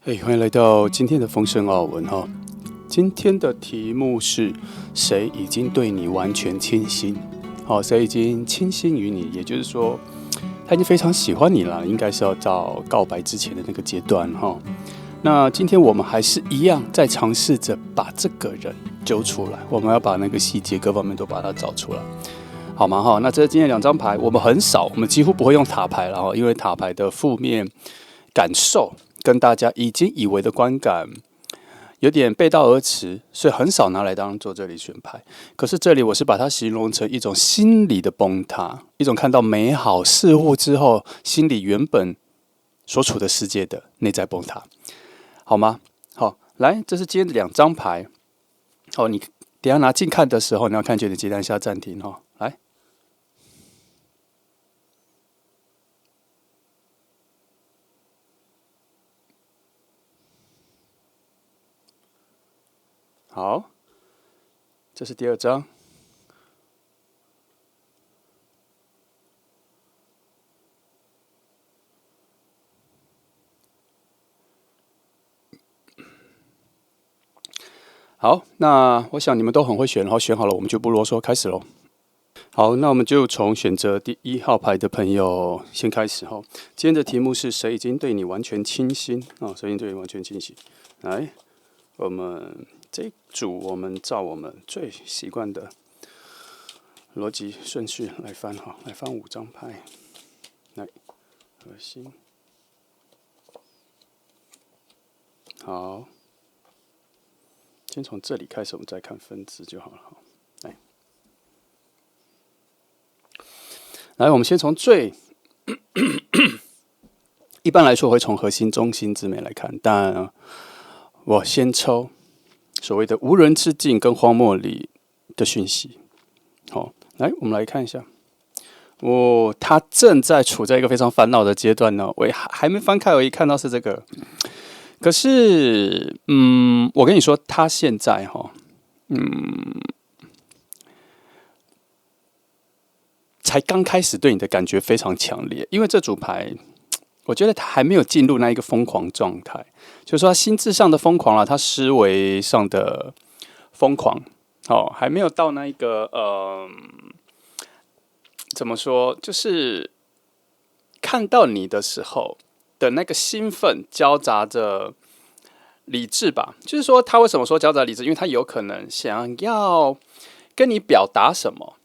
欢迎来到今天的丰盛奥文哈。今天的题目是谁已经对你完全倾心？谁已经倾心于你？也就是说，他已经非常喜欢你了，应该是要到告白之前的那个阶段哈。那今天我们还是一样在尝试着把这个人揪出来，我们要把那个细节各方面都把它找出来，好吗？哈，那这今天两张牌，我们很少，我们几乎不会用塔牌了哈，因为塔牌的负面感受跟大家已经以为的观感有点背道而驰，所以很少拿来当做这里选牌。可是这里我是把它形容成一种心理的崩塌，一种看到美好事物之后，心里原本所处的世界的内在崩塌，好吗？好，来，这是今天的两张牌。你等一下拿近看的时候，你要看见的阶段下暂停哈。来，好，这是第二张。好，那我想你们都很会选，然后选好了，我们就不啰嗦，开始喽。好，那我们就从选择第1号牌的朋友先开始哈。今天的题目是谁已经对你完全倾心啊？谁已经对你完全倾心？来，我们这一组我们照我们最习惯的逻辑顺序来翻哈，来翻5张牌，来核心，好。先从这里开始，我们再看分支就好了。来，我们先从最一般来说，我会从核心、中心之美来看，但我先抽所谓的无人之境跟荒漠里的讯息。好，来，我们来看一下。他正在处在一个非常烦恼的阶段呢。我还没翻开，我一看到是这个。可是，我跟你说，他现在才刚开始对你的感觉非常强烈，因为这组牌，我觉得他还没有进入那一个疯狂状态，就是说他心智上的疯狂了，他思维上的疯狂，还没有到那一个怎么说，就是看到你的时候的那个兴奋交杂着理智吧，就是说他为什么说交杂理智？因为他有可能想要跟你表达什么，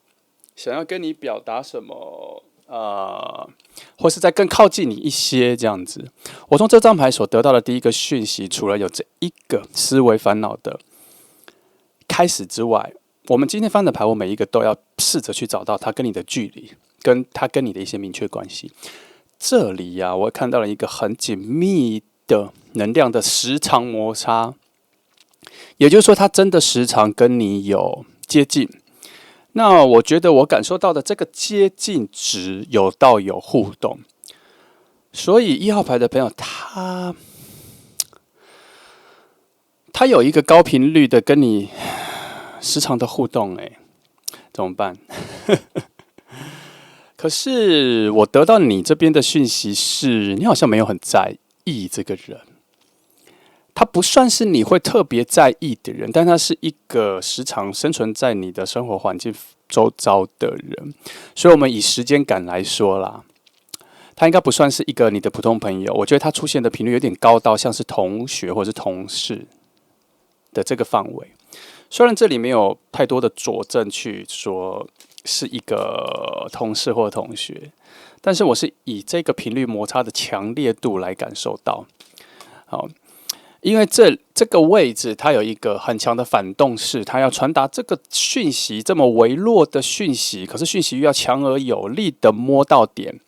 或是再更靠近你一些这样子。我从这张牌所得到的第一个讯息，除了有这一个思维烦恼的开始之外，我们今天翻的牌，我每一个都要试着去找到他跟你的距离，跟他跟你的一些明确关系。这里呀，我看到了一个很紧密的能量的时长摩擦，也就是说，他真的时常跟你有接近。那我觉得我感受到的这个接近值有到有互动，所以1号牌的朋友他有一个高频率的跟你时常的互动，怎么办？可是我得到你这边的讯息是，你好像没有很在意这个人，他不算是你会特别在意的人，但他是一个时常生存在你的生活环境周遭的人，所以我们以时间感来说啦，他应该不算是一个你的普通朋友。我觉得他出现的频率有点高到像是同学或是同事的这个范围。虽然这里没有太多的佐证去说是一个同事或同学，但是我是以这个频率摩擦的强烈度来感受到。好，因为这个位置它有一个很强的反动势，它要传达这个讯息这么微弱的讯息，可是讯息又要强而有力的摸到点，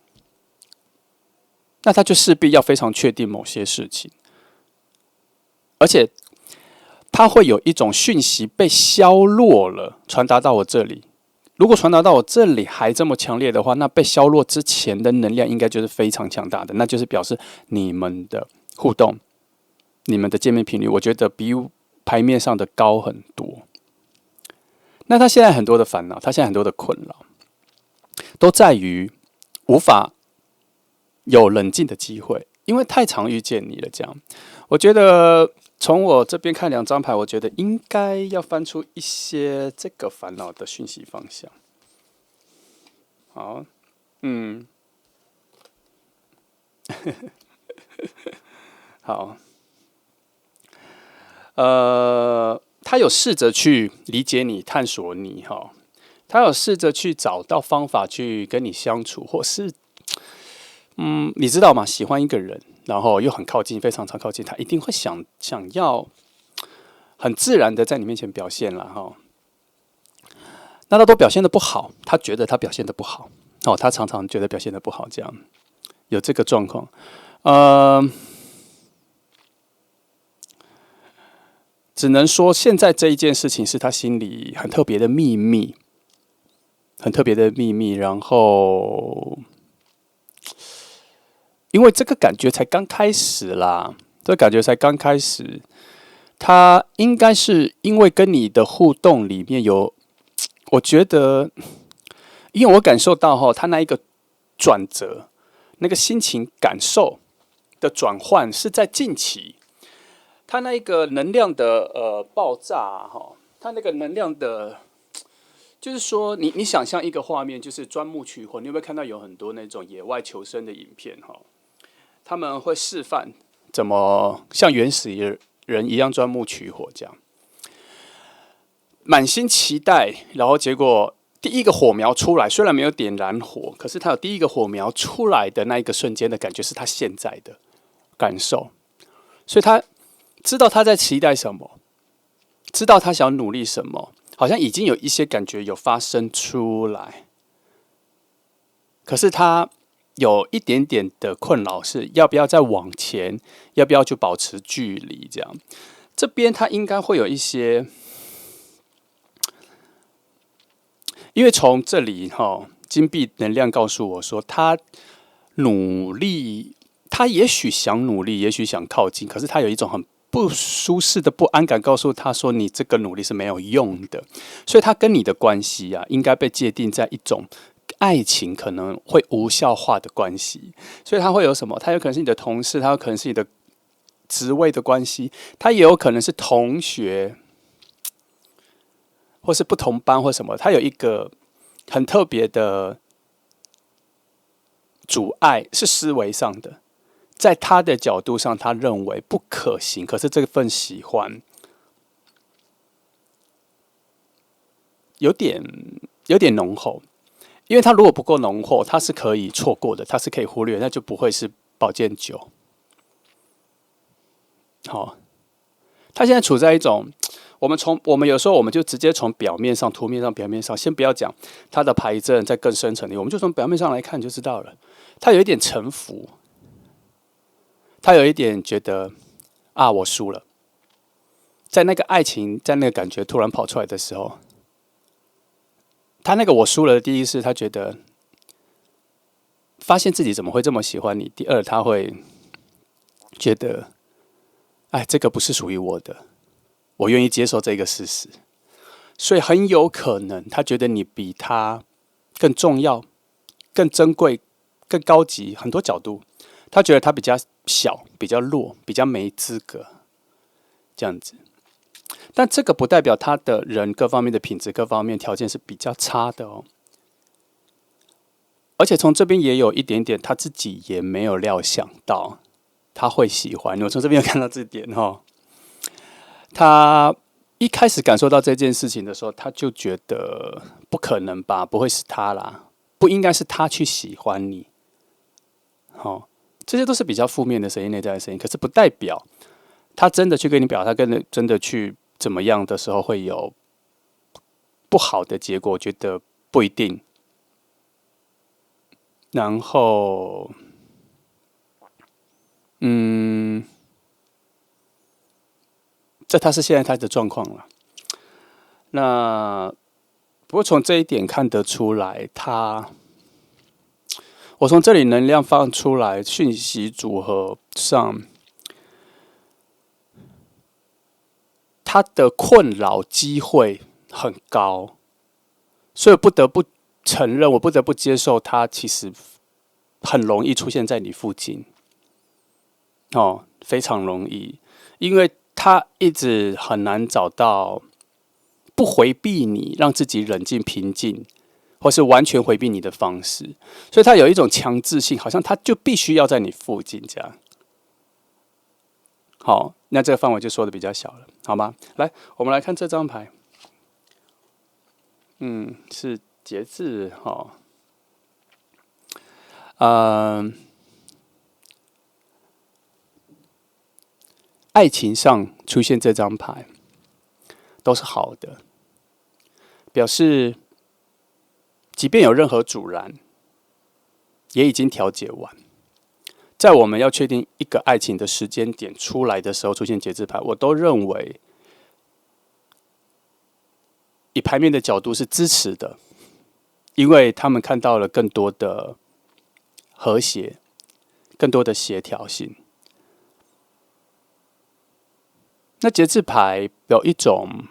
那他就势必要非常确定某些事情，而且它会有一种讯息被削弱了，传达到我这里。如果传达到我这里还这么强烈的话，那被削弱之前的能量应该就是非常强大的，那就是表示你们的互动、你们的见面频率，我觉得比牌面上的高很多。那他现在很多的烦恼，他现在很多的困扰，都在于无法有冷静的机会，因为太常遇见你了。这样，我觉得从我这边看2张牌，我觉得应该要翻出一些这个烦恼的讯息方向。好，好，他有试着去理解你、探索你，哈，他有试着去找到方法去跟你相处，或是，你知道吗？喜欢一个人，然后又很靠近，非常靠近，他一定会想要很自然的在你面前表现了，哈。那他都表现的不好，他觉得他表现的不好，他常常觉得表现的不好，这样有这个状况，只能说现在这一件事情是他心里很特别的秘密，很特别的秘密。然后，因为这个感觉才刚开始啦，这个感觉才刚开始，他应该是因为跟你的互动里面有，我觉得，因为我感受到他那一个转折，那个心情感受的转换是在近期。它那一个能量的爆炸它那个能量的，就是说你想象一个画面，就是钻木取火，你有没有看到有很多那种野外求生的影片他们会示范怎么像原始人一样钻木取火，这样满心期待，然后结果第一个火苗出来，虽然没有点燃火，可是它有第一个火苗出来的那一个瞬间的感觉，是他现在的感受，所以他知道他在期待什么，知道他想努力什么，好像已经有一些感觉有发生出来，可是他有一点点的困扰是要不要再往前，要不要就保持距离这样。这边他应该会有一些，因为从这里金币能量告诉我说，他努力，他也许想努力，也许想靠近，可是他有一种很不舒适的不安感，告诉他说你这个努力是没有用的，所以他跟你的关系应该被界定在一种爱情可能会无效化的关系，所以他会有什么？他有可能是你的同事，他有可能是你的职位的关系，他也有可能是同学，或是不同班或什么，他有一个很特别的阻碍，是思维上的。在他的角度上，他认为不可行。可是这份喜欢有点浓厚，因为他如果不够浓厚，他是可以错过的，他是可以忽略，那就不会是保健酒。他现在处在一种，我们有时候我们就直接从表面上、图面上、表面上，先不要讲他的牌阵在更深层的，我们就从表面上来看就知道了。他有一点臣服。他有一点觉得我输了，在那个爱情，在那个感觉突然跑出来的时候，他那个我输了的第一是他觉得发现自己怎么会这么喜欢你，第二他会觉得这个不是属于我的，我愿意接受这个事实，所以很有可能他觉得你比他更重要、更珍贵、更高级很多角度，他觉得他比较小、比较弱、比较没资格，这样子。但这个不代表他的人各方面的品质、各方面条件是比较差的哦。而且从这边也有一点点，他自己也没有料想到他会喜欢。我从这边有看到这点他一开始感受到这件事情的时候，他就觉得不可能吧，不会是他啦，不应该是他去喜欢你。这些都是比较负面的声音、内在的声音，可是不代表他真的去跟你表达，跟真的去怎么样的时候会有不好的结果，我觉得不一定。然后，这他是现在他的状况了。那不过从这一点看得出来，我从这里能量放出来，讯息组合上，他的困扰机会很高，所以我不得不承认，我不得不接受，他其实很容易出现在你附近。非常容易，因为他一直很难找到不回避你，让自己冷静平静，或是完全回避你的方式，所以他有一种强制性，好像他就必须要在你附近这样。好，那这个范围就说的比较小了，好吗？来，我们来看这张牌，是节制哈，爱情上出现这张牌都是好的，表示即便有任何阻拦，也已经调解完。在我们要确定一个爱情的时间点出来的时候，出现节制牌，我都认为以牌面的角度是支持的，因为他们看到了更多的和谐，更多的协调性。那节制牌有一种，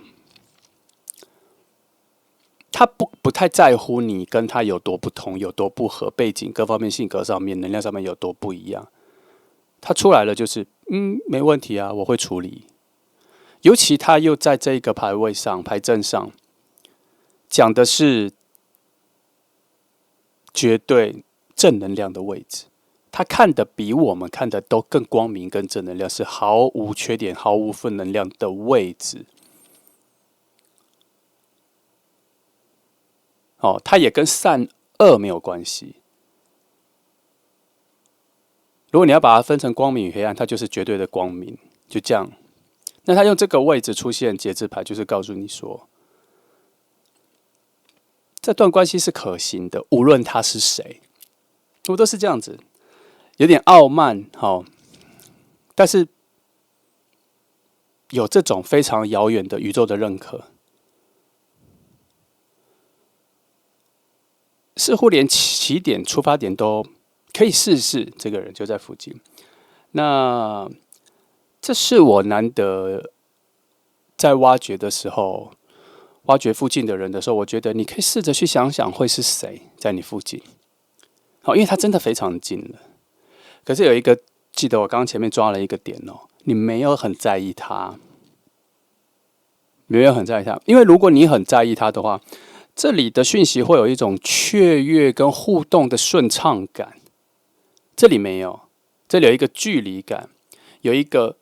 他不太在乎你跟他有多不同，有多不合，背景各方面、性格上面、能量上面有多不一样。他出来了就是没问题啊，我会处理。尤其他又在这个牌位上、牌阵上，讲的是绝对正能量的位置。他看的比我们看的都更光明、更正能量，是毫无缺点、毫无负能量的位置。哦，它也跟善恶没有关系。如果你要把它分成光明与黑暗，它就是绝对的光明，就这样。那他用这个位置出现节制牌，就是告诉你说，这段关系是可行的，无论他是谁，我都是这样子。有点傲慢，但是有这种非常遥远的宇宙的认可，似乎连起点、出发点都可以试试。这个人就在附近，那这是我难得在挖掘的时候，挖掘附近的人的时候，我觉得你可以试着去想想会是谁在你附近。好，因为他真的非常近了。可是有一个，记得我刚刚前面抓了一个点哦，你没有很在意他，没有很在意他，因为如果你很在意他的话，这里的讯息会有一种雀跃跟互动的顺畅感，这里没有，这里有一个距离感，有一个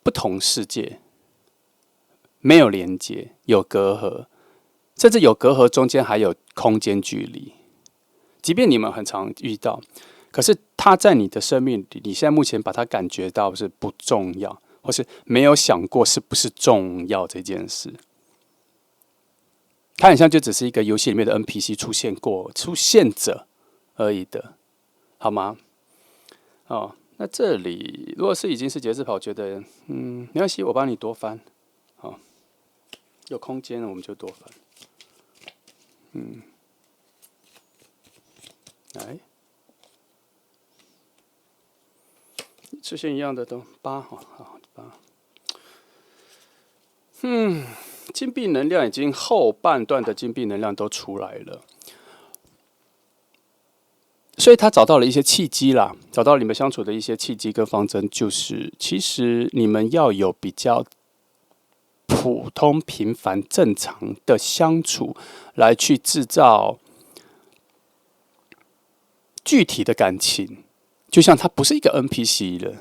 不同世界，没有连接，有隔阂，甚至有隔阂中间还有空间距离，即便你们很常遇到。可是他在你的生命里，你现在目前把他感觉到是不重要，或是没有想过是不是重要这件事。他很像就只是一个游戏里面的 NPC 出现者而已的，好吗？哦，那这里如果是已经是节制牌，我觉得没关系，我帮你多翻，好，有空间了我们就多翻，来。出现一样的都8，好8。金币能量已经后半段的金币能量都出来了，所以他找到了一些契机啦，找到你们相处的一些契机跟方针，就是其实你们要有比较普通、平凡、正常的相处，来去制造具体的感情。就像它不是一个 NPC 了，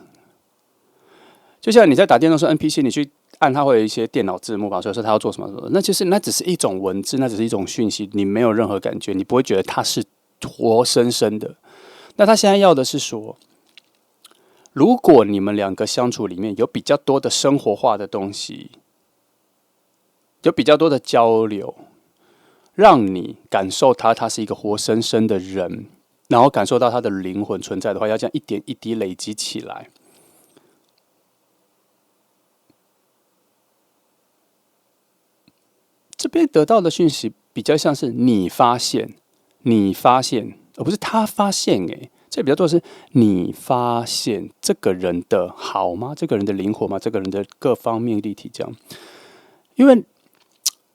就像你在打电动是 NPC， 你去按它会有一些电脑字幕吧，所以说它要做什么什么，那只是一种文字，那只是一种讯息，你没有任何感觉，你不会觉得它是活生生的。那他现在要的是说，如果你们两个相处里面有比较多的生活化的东西，有比较多的交流，让你感受他是一个活生生的人。然后感受到他的灵魂存在的话，要这样一点一滴累积起来。这边得到的讯息比较像是你发现，而不是他发现。这比较多的是你发现这个人的好吗？这个人的灵活吗？这个人的各方面立体这样。因为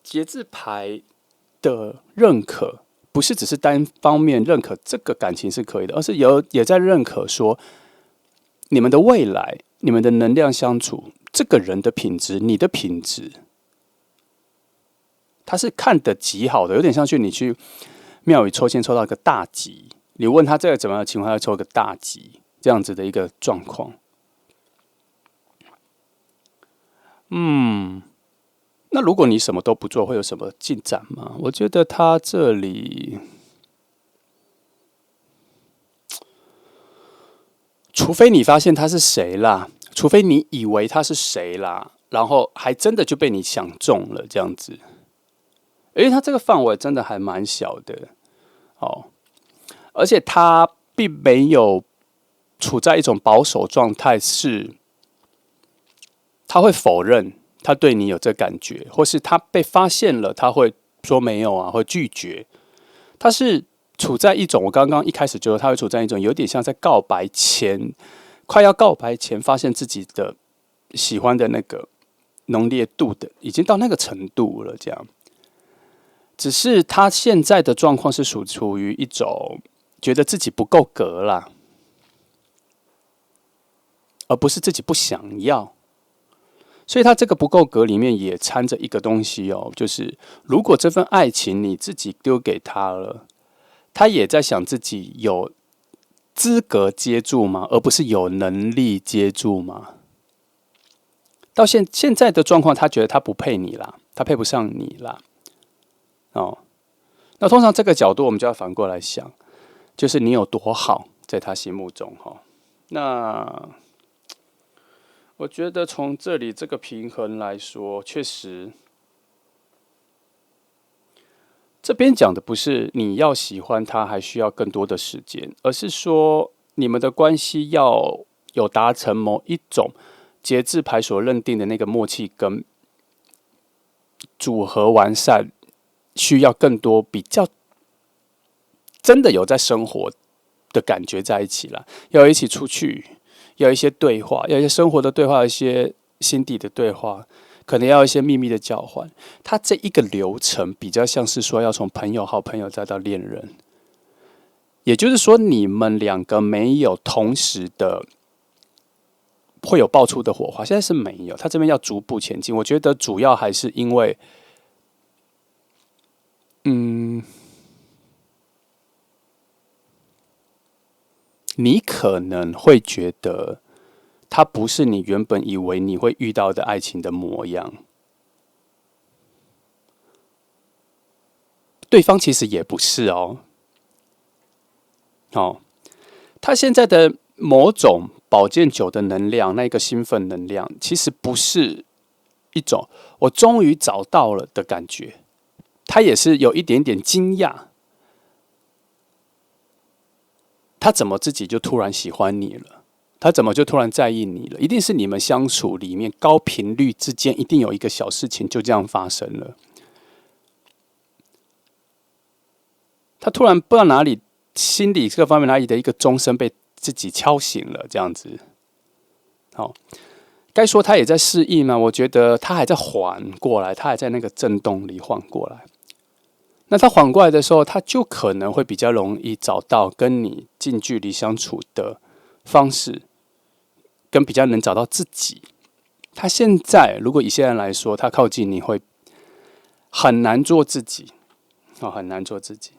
节制牌的认可。不是只是单方面认可这个感情是可以的，而是也在认可说，你们的未来、你们的能量相处，这个人的品质、你的品质，他是看得极好的，有点像你去庙宇抽签抽到一个大吉，你问他这个怎么样的情况，他抽一个大吉，这样子的一个状况。那如果你什么都不做，会有什么进展吗？我觉得他这里，除非你发现他是谁啦，除非你以为他是谁啦，然后还真的就被你想中了这样子，因为他这个范围真的还蛮小的哦，而且他并没有处在一种保守状态，是他会否认他对你有这感觉，或是他被发现了，他会说没有啊，会拒绝。他是处在一种，我刚刚一开始觉得他会处在一种有点像在告白前，快要告白前，发现自己的喜欢的那个浓烈度的，已经到那个程度了，这样。只是他现在的状况是处于一种觉得自己不够格啦，而不是自己不想要。所以他这个不够格里面也掺着一个东西哦，就是如果这份爱情你自己丢给他了，他也在想自己有资格接住吗？而不是有能力接住吗？到现在的状况，他觉得他不配你啦，他配不上你啦。哦，那通常这个角度我们就要反过来想，就是你有多好，在他心目中哈。那我觉得从这里这个平衡来说，确实，这边讲的不是你要喜欢他还需要更多的时间，而是说你们的关系要有达成某一种节制牌所认定的那个默契跟组合完善，需要更多比较真的有在生活的感觉在一起了，要一起出去。要一些对话，要一些生活的对话，一些心底的对话，可能要一些秘密的交换。它这一个流程比较像是说，要从朋友、好朋友再到恋人，也就是说，你们两个没有同时的会有爆出的火花，现在是没有。他这边要逐步前进，我觉得主要还是因为，你可能会觉得它不是你原本以为你会遇到的爱情的模样，对方其实也不是哦。哦，他现在的某种保健酒的能量，那个兴奋能量，其实不是一种我终于找到了的感觉，他也是有一点点惊讶。他怎么自己就突然喜欢你了？他怎么就突然在意你了？一定是你们相处里面高频率之间，一定有一个小事情就这样发生了。他突然不知道哪里，心理各方面哪里的一个钟声被自己敲醒了，这样子。好，该说他也在适应吗？我觉得他还在缓过来，他还在那个震动里缓过来。那他缓过来的时候，他就可能会比较容易找到跟你近距离相处的方式，跟比较能找到自己。他现在如果以现在来说，他靠近你会很难做自己，哦，很难做自己。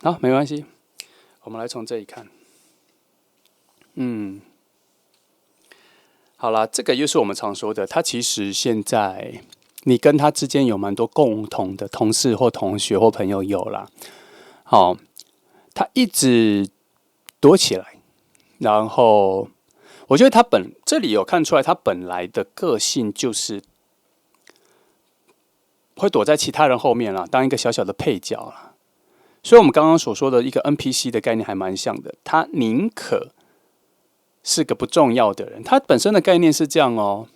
好，没关系，我们来从这里看。好啦，这个又是我们常说的，他其实现在你跟他之间有蛮多共同的同事或同学或朋友有啦。好，他一直躲起来，然后我觉得他这里有看出来，他本来的个性就是会躲在其他人后面啦，当一个小小的配角啦。所以我们刚刚所说的一个 NPC 的概念还蛮像的，他宁可是个不重要的人，他本身的概念是这样哦。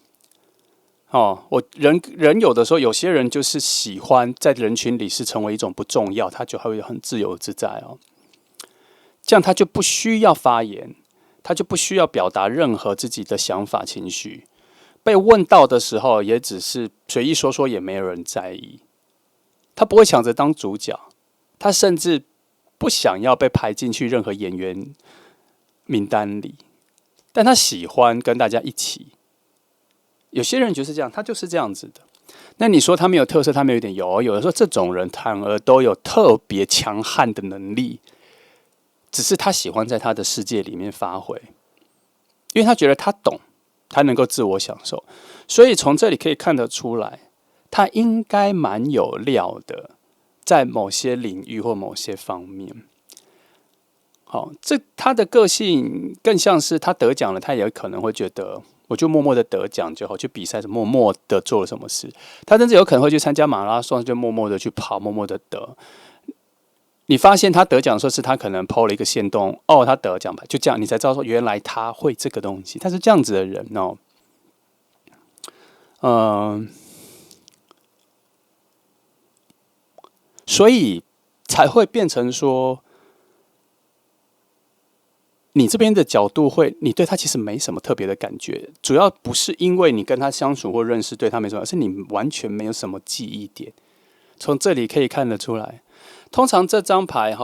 哦，人有的时候，有些人就是喜欢在人群里是成为一种不重要，他就会很自由自在哦。这样他就不需要发言，他就不需要表达任何自己的想法情绪。被问到的时候，也只是随意说说，也没有人在意。他不会抢着当主角，他甚至不想要被排进去任何演员名单里。但他喜欢跟大家一起。有些人就是这样，他就是这样子的。那你说他没有特色，他没有一点有的时候这种人反而都有特别强悍的能力，只是他喜欢在他的世界里面发挥，因为他觉得他懂，他能够自我享受。所以从这里可以看得出来，他应该蛮有料的，在某些领域或某些方面。好，他的个性更像是他得奖了，他也可能会觉得，我就默默的得奖就好，去比赛默默的做了什么事。他甚至有可能会去参加马拉松，就默默的去跑，默默的得。你发现他得奖的时候，是他可能 PO 了一个限动，哦，他得奖牌，就这样，你才知道说原来他会这个东西，他是这样子的人哦。所以才会变成说，你这边的角度会，你对他其实没什么特别的感觉，主要不是因为你跟他相处或认识对他没什么，而是你完全没有什么记忆点。从这里可以看得出来，通常这张牌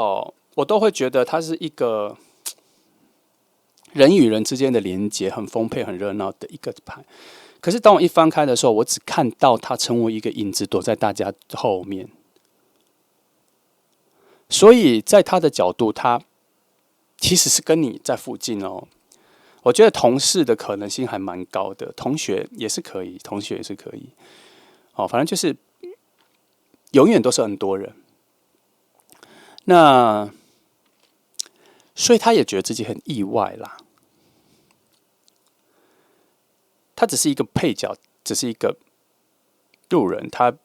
我都会觉得它是一个人与人之间的连结很丰沛、很热闹的一个牌。可是当我一翻开的时候，我只看到它成为一个影子，躲在大家后面。所以在他的角度，他其实是跟你在附近哦。我觉得同事的可能性还蛮高的，同学也是可以，同学也是可以。反正就是永远都是很多人。那所以他也觉得自己很意外啦。他只是一个配角，只是一个路人，他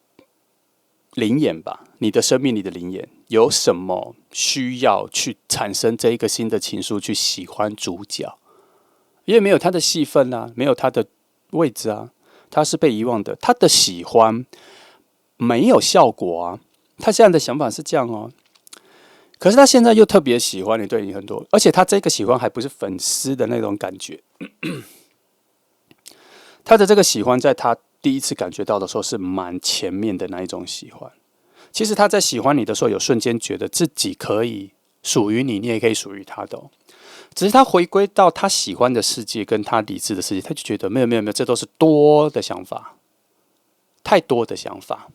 灵眼吧，你的生命里的灵眼。有什么需要去产生这一个新的情愫，去喜欢主角？因为没有他的戏份啊，没有他的位置啊，他是被遗忘的。他的喜欢没有效果啊，他现在的想法是这样哦。可是他现在又特别喜欢你，对你很多，而且他这个喜欢还不是粉丝的那种感觉。他的这个喜欢，在他第一次感觉到的时候，是蛮前面的那一种喜欢。其实他在喜欢你的时候，有瞬间觉得自己可以属于你，你也可以属于他的哦。只是他回归到他喜欢的世界，跟他理智的世界，他就觉得没有，这都是多的想法，太多的想法。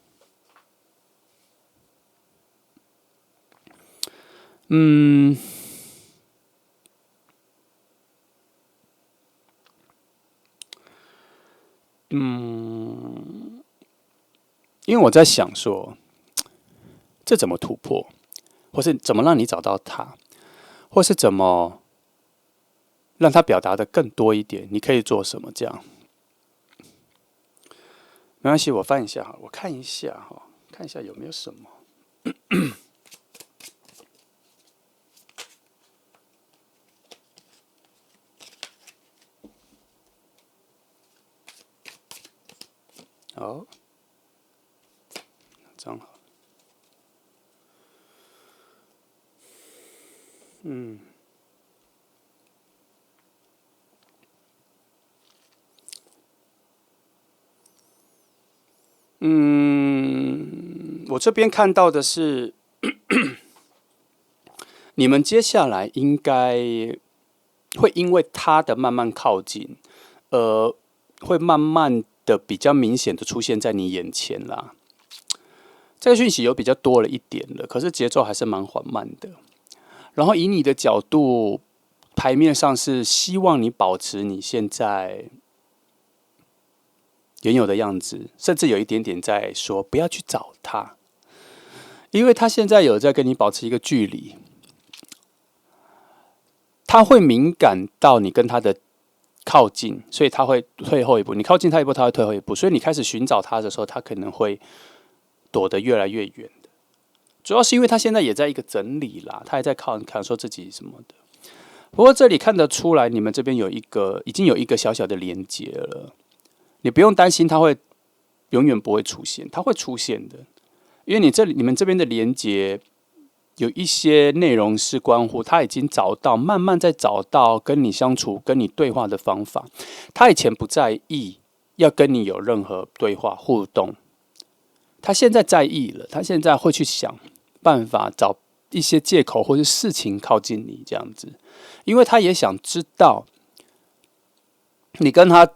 因为我在想说，这怎么突破，或是怎么让你找到他，或是怎么让他表达的更多一点？你可以做什么？这样没关系，我翻一下哈，我看一下哈，看一下有没有什么。好，这样好。我这边看到的是，你们接下来应该会因为他的慢慢靠近，会慢慢的比较明显的出现在你眼前啦。这个讯息有比较多了一点了，可是节奏还是蛮缓慢的。然后以你的角度，牌面上是希望你保持你现在原有的样子，甚至有一点点在说不要去找他，因为他现在有在跟你保持一个距离，他会敏感到你跟他的靠近，所以他会退后一步。你靠近他一步，他会退后一步。所以你开始寻找他的时候，他可能会躲得越来越远的。主要是因为他现在也在一个整理啦，他还在感受自己什么的。不过这里看得出来，你们这边已经有一个小小的连接了。你不用担心他会永远不会出现，他会出现的，因为你们这边的连接有一些内容是关乎他已经慢慢在找到跟你相处、跟你对话的方法。他以前不在意要跟你有任何对话互动，他现在在意了，他现在会去想办法找一些借口或是事情靠近你这样子，因为他也想知道你跟他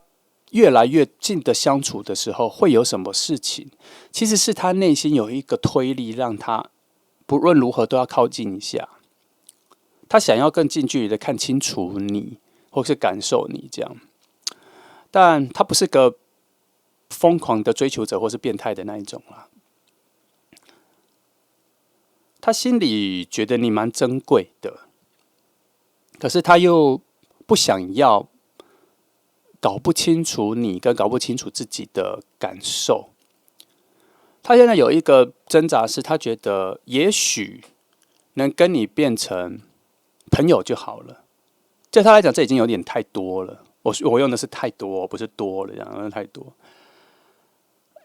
越来越近的相处的时候，会有什么事情？其实是他内心有一个推力，让他不论如何都要靠近一下。他想要更近距离的看清楚你，或是感受你这样。但他不是个疯狂的追求者，或是变态的那一种啦。他心里觉得你蛮珍贵的，可是他又不想要搞不清楚你跟搞不清楚自己的感受。他现在有一个挣扎是，他觉得也许能跟你变成朋友就好了。对他来讲，这已经有点太多了。我用的是太多，不是多了，这样太多。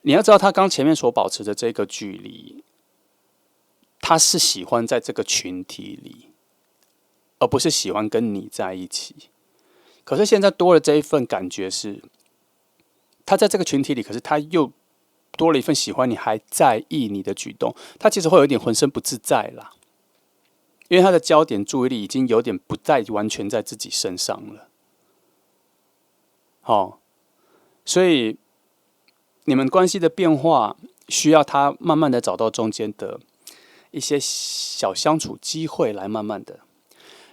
你要知道，他刚前面所保持的这个距离，他是喜欢在这个群体里，而不是喜欢跟你在一起。可是现在多了这一份感觉是，他在这个群体里，可是他又多了一份喜欢你，还在意你的举动，他其实会有点浑身不自在啦。因为他的焦点注意力已经有点不再完全在自己身上了。所以你们关系的变化需要他慢慢的找到中间的一些小相处机会来慢慢的。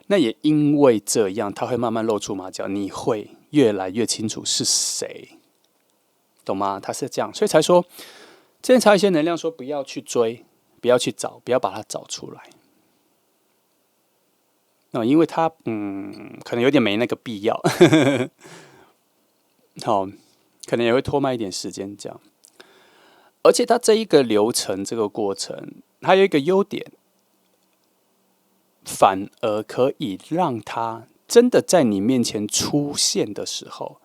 那也因为这样，他会慢慢露出马脚，你会越来越清楚是谁，懂吗？他是这样，所以才说之前才有一些能量说不要去追，不要去找，不要把它找出来。因为他可能有点没那个必要，好，可能也会拖慢一点时间这样。而且他这一个流程，这个过程，还有一个优点，反而可以让他真的在你面前出现的时候，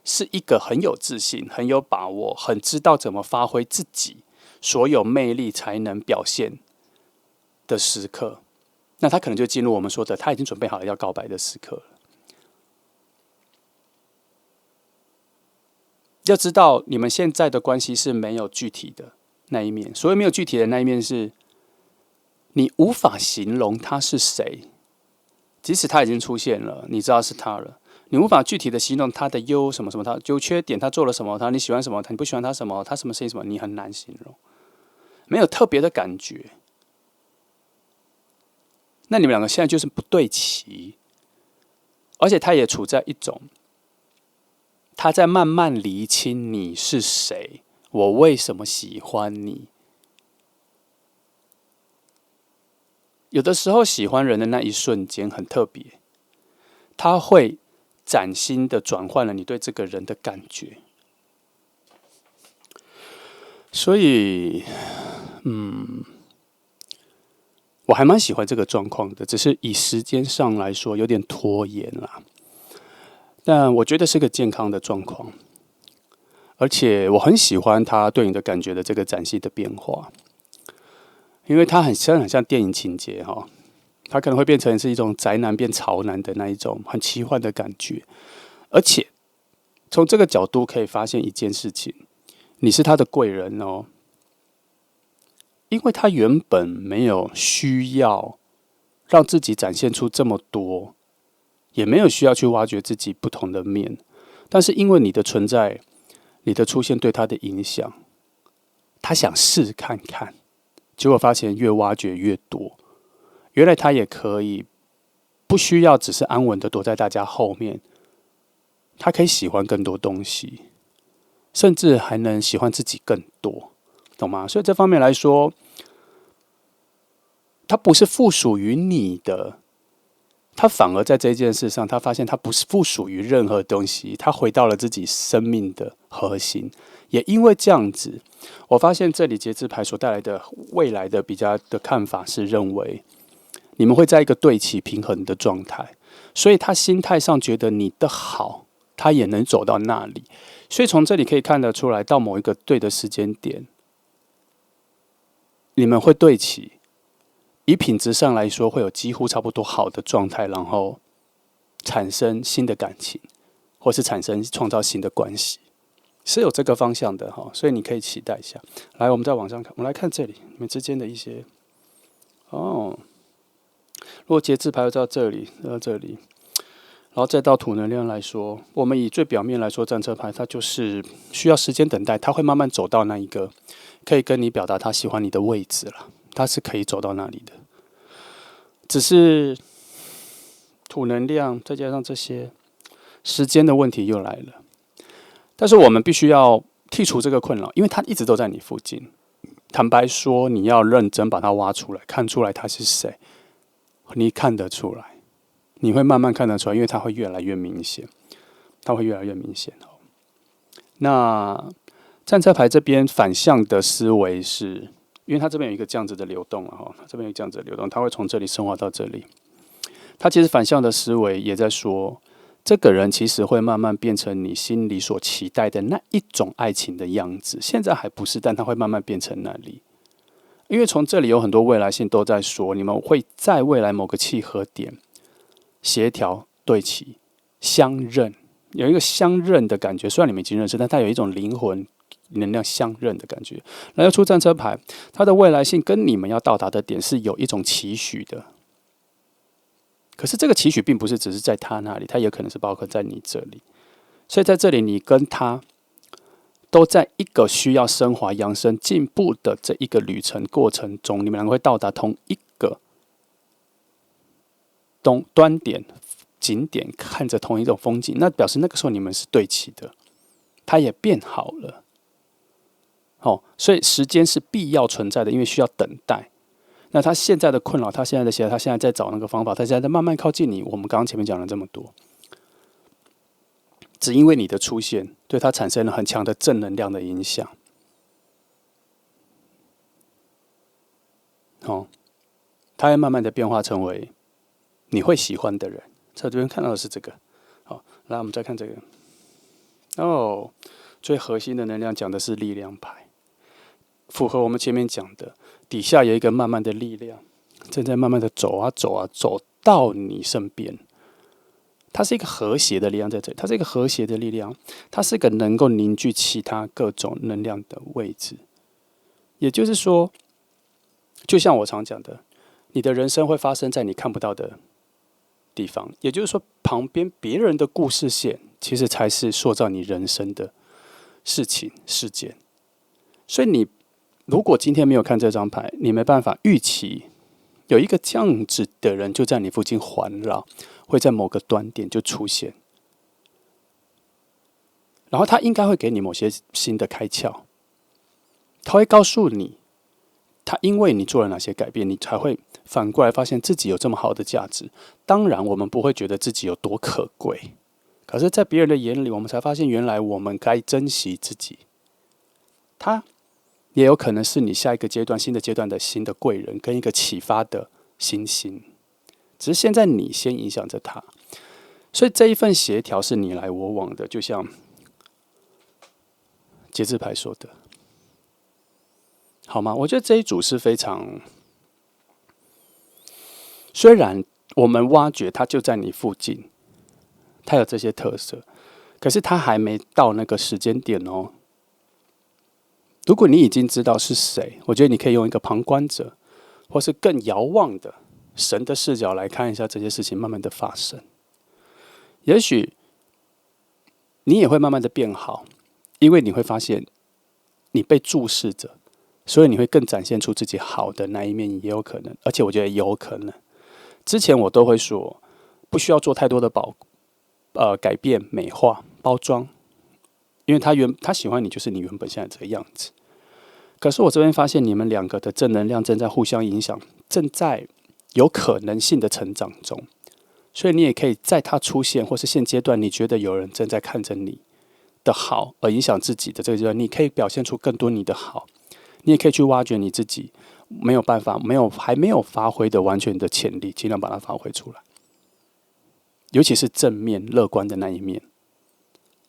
是一个很有自信、很有把握、很知道怎么发挥自己所有魅力才能表现的时刻。那他可能就进入我们说的，他已经准备好了要告白的时刻了。要知道，你们现在的关系是没有具体的那一面。所谓没有具体的那一面是，你无法形容他是谁，即使他已经出现了，你知道是他了，你无法具体的形容他的优什么什么，他优缺点，他做了什么，你喜欢什么，你不喜欢他什么，他什么事情什么，你很难形容，没有特别的感觉。那你们两个现在就是不对齐，而且他也处在一种他在慢慢厘清你是谁，我为什么喜欢你。有的时候喜欢人的那一瞬间很特别，他会崭新的转换了你对这个人的感觉。所以，我还蛮喜欢这个状况的，只是以时间上来说有点拖延啦。但我觉得是个健康的状况，而且我很喜欢他对你的感觉的这个崭新的变化，因为他很像电影情节哈，他可能会变成是一种宅男变潮男的那一种很奇幻的感觉，而且从这个角度可以发现一件事情，你是他的贵人哦。因为他原本没有需要让自己展现出这么多，也没有需要去挖掘自己不同的面，但是因为你的存在，你的出现对他的影响，他想试看看，结果发现越挖掘越多，原来他也可以不需要只是安稳的躲在大家后面，他可以喜欢更多东西，甚至还能喜欢自己更多。懂吗？所以这方面来说，它不是附属于你的，他反而在这件事上，他发现他不是附属于任何东西，他回到了自己生命的核心。也因为这样子，我发现这里节制牌所带来的未来的比较的看法是认为，你们会在一个对齐平衡的状态，所以他心态上觉得你的好，他也能走到那里。所以从这里可以看得出来，到某一个对的时间点，你们会对齐，以品质上来说，会有几乎差不多好的状态，然后产生新的感情，或是创造新的关系，是有这个方向的哈。所以你可以期待一下。来，我们再往上看，我们来看这里你们之间的一些如果节制牌到这里，到这里，然后再到土能量来说，我们以最表面来说，战车牌它就是需要时间等待，它会慢慢走到那一个可以跟你表达他喜欢你的位置了，它是可以走到那里的。只是土能量再加上这些时间的问题又来了，但是我们必须要剔除这个困扰，因为它一直都在你附近。坦白说，你要认真把它挖出来，看出来他是谁，你看得出来。你会慢慢看得出来，因为它会越来越明显，它会越来越明显。那战车牌这边反向的思维是，因为它这边有一个这样子的流动哈，这边有这样子的流动，它会从这里升华到这里。它其实反向的思维也在说，这个人其实会慢慢变成你心里所期待的那一种爱情的样子，现在还不是，但它会慢慢变成那里。因为从这里有很多未来性都在说，你们会在未来某个契合点协调、对齐、相认，有一个相认的感觉。虽然你们已经认识，但它有一种灵魂能量相认的感觉。然后出战车牌，它的未来性跟你们要到达的点是有一种期许的。可是这个期许并不是只是在他那里，它也可能是包括在你这里。所以在这里，你跟他都在一个需要升华、扬升、进步的这一个旅程过程中，你们两个会到达同一个端点、景点，看着同一种风景，那表示那个时候你们是对齐的，它也变好了。所以时间是必要存在的，因为需要等待。那他现在的困扰，他现在的他现在在找那个方法，他现在在慢慢靠近你。我们刚刚前面讲了这么多，只因为你的出现，对他产生了很强的正能量的影响。他会慢慢的变化成为你会喜欢的人。在这边看到的是这个。好，来我们再看这个。最核心的能量讲的是力量牌，符合我们前面讲的。底下有一个慢慢的力量，正在慢慢的走啊走啊走到你身边。它是一个和谐的力量在这里，它是一个和谐的力量，它是一个能够凝聚其他各种能量的位置。也就是说，就像我常讲的，你的人生会发生在你看不到的地方。也就是说，旁边别人的故事线，其实才是塑造你人生的事情事件。所以你如果今天没有看这张牌，你没办法预期有一个这样子的人就在你附近环绕，会在某个端点就出现，然后他应该会给你某些新的开窍，他会告诉你，他因为你做了哪些改变，你才会反过来发现自己有这么好的价值。当然，我们不会觉得自己有多可贵，可是，在别人的眼里，我们才发现原来我们该珍惜自己。他也有可能是你下一个阶段、新的阶段的新的贵人，跟一个启发的星星。只是现在你先影响着他，所以这一份协调是你来我往的，就像节制牌说的，好吗？我觉得这一组是非常，虽然我们挖掘它就在你附近，它有这些特色，可是它还没到那个时间点哦。如果你已经知道是谁，我觉得你可以用一个旁观者，或是更遥望的神的视角来看一下这些事情慢慢的发生。也许你也会慢慢的变好，因为你会发现你被注视着，所以你会更展现出自己好的那一面，也有可能。而且我觉得有可能，之前我都会说，不需要做太多的改变、美化、包装，因为他喜欢你，就是你原本现在这个样子。可是我这边发现，你们两个的正能量正在互相影响，正在有可能性的成长中。所以你也可以在他出现，或是现阶段你觉得有人正在看着你的好，而影响自己的这个阶段，你可以表现出更多你的好，你也可以去挖掘你自己没有办法、还没有发挥的完全的潜力，尽量把它发挥出来。尤其是正面、乐观的那一面。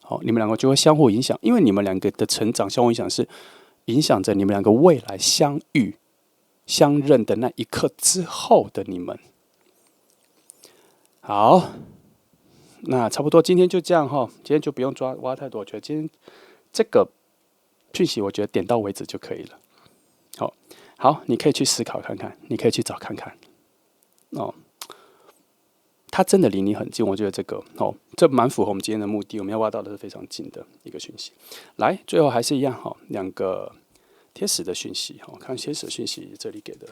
好，你们两个就会相互影响，因为你们两个的成长相互影响是影响着你们两个未来相遇、相认的那一刻之后的你们。好，那差不多今天就这样哈，今天就不用挖太多，我觉得今天这个讯息我觉得点到为止就可以了。好，你可以去思考看看，你可以去找看看。它真的离你很近，我觉得这蛮符合我们今天的目的。我们要挖到的是非常近的一个讯息。来，最后还是一样两个天使的讯息看天使的讯息这里给的，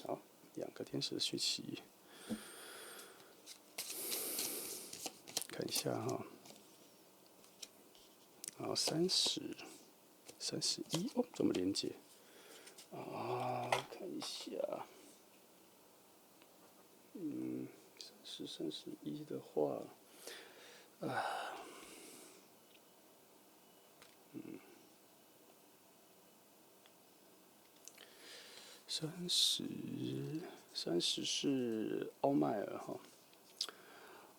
好，两个天使的讯息，看一下然后30、31怎么连接看一下30、31的话30是欧迈尔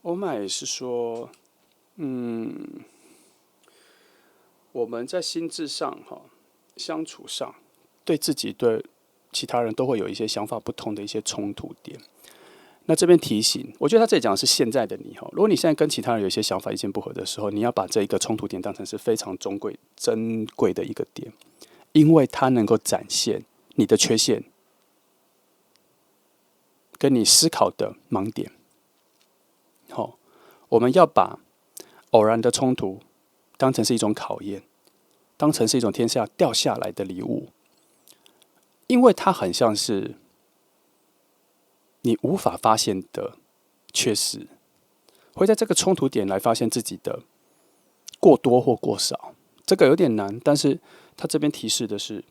欧迈尔是说我们在心智上相处上，对自己对其他人都会有一些想法不同的一些冲突点。那这边提醒，我觉得他这里讲的是现在的你如果你现在跟其他人有一些想法意见不合的时候，你要把这一个冲突点当成是非常珍贵的一个点，因为它能够展现你的缺陷，跟你思考的盲点。我们要把偶然的冲突当成是一种考验，当成是一种天下掉下来的礼物，因为它很像是你无法发现的缺失，会在这个冲突点来发现自己的过多或过少。这个有点难，但是他这边提示的是，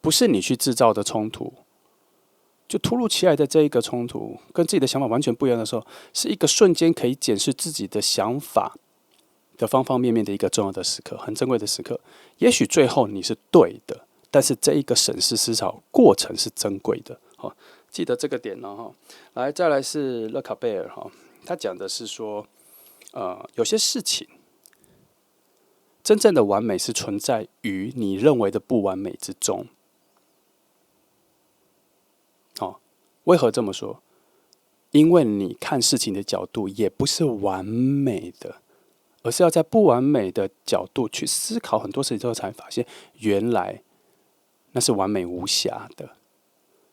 不是你去制造的冲突，就突如其来的这一个冲突，跟自己的想法完全不一样的时候，是一个瞬间可以检视自己的想法的方方面面的一个重要的时刻，很珍贵的时刻。也许最后你是对的，但是这一个审视思考过程是珍贵的。记得这个点来，再来是勒卡贝尔他讲的是说，有些事情真正的完美是存在于你认为的不完美之中。为何这么说？因为你看事情的角度也不是完美的，而是要在不完美的角度去思考很多事情之后，才发现原来那是完美无瑕的。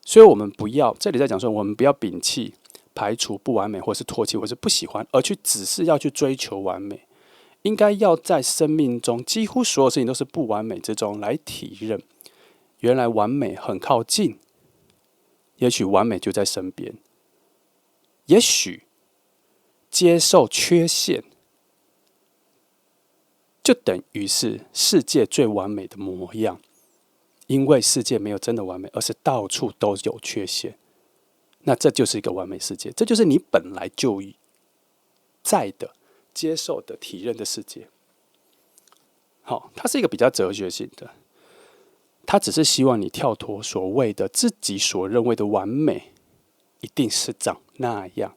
所以我们不要，这里在讲说，我们不要摒弃、排除不完美，或是唾弃，或是不喜欢，而去只是要去追求完美。应该要在生命中几乎所有事情都是不完美之中来体认，原来完美很靠近。也许完美就在身边，也许接受缺陷，就等于是世界最完美的模样。因为世界没有真的完美，而是到处都有缺陷。那这就是一个完美世界，这就是你本来就在的、接受的、体认的世界。它是一个比较哲学性的。他只是希望你跳脱所谓的自己所认为的完美，一定是长那样。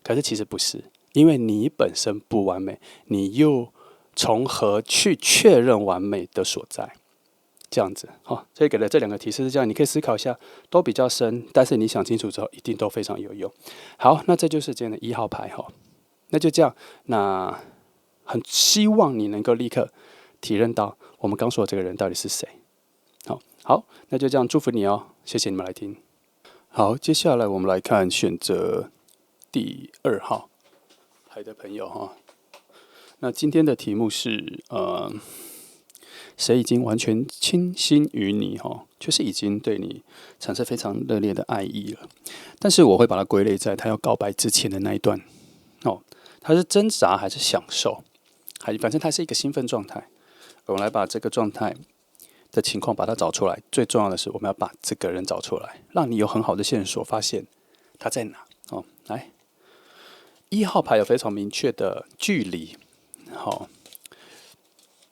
可是其实不是，因为你本身不完美，你又从何去确认完美的所在？这样子，所以给了这两个提示是这样，你可以思考一下，都比较深，但是你想清楚之后，一定都非常有用。好，那这就是今天的1号牌那就这样，那很希望你能够立刻体认到我们刚说的这个人到底是谁。好，那就这样，祝福你谢谢你们来听。好，接下来我们来看选择第2号牌的朋友那今天的题目是谁已经完全倾心于你就是已经对你产生非常热烈的爱意了。但是我会把它归类在他要告白之前的那一段他是挣扎还是享受，反正他是一个兴奋状态。我们来把这个状态的情况把它找出来，最重要的是我们要把这个人找出来，让你有很好的线索发现他在哪来，1号牌有非常明确的距离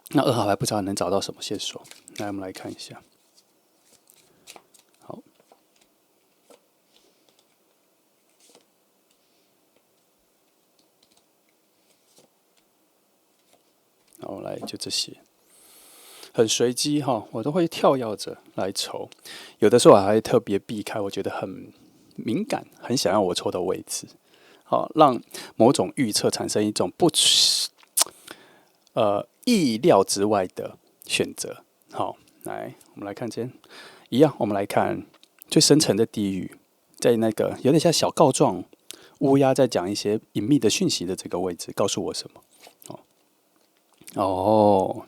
那2号牌不知道能找到什么线索。来，我们来看一下。好，好，来就这些。很随机我都会跳跃着来抽，有的时候我还会特别避开我觉得很敏感、很想要我抽的位置，让某种预测产生一种意料之外的选择。好，来我们来看一样，我们来看最深层的地狱，在那个有点像小告状乌鸦在讲一些隐秘的讯息的这个位置，告诉我什么？哦，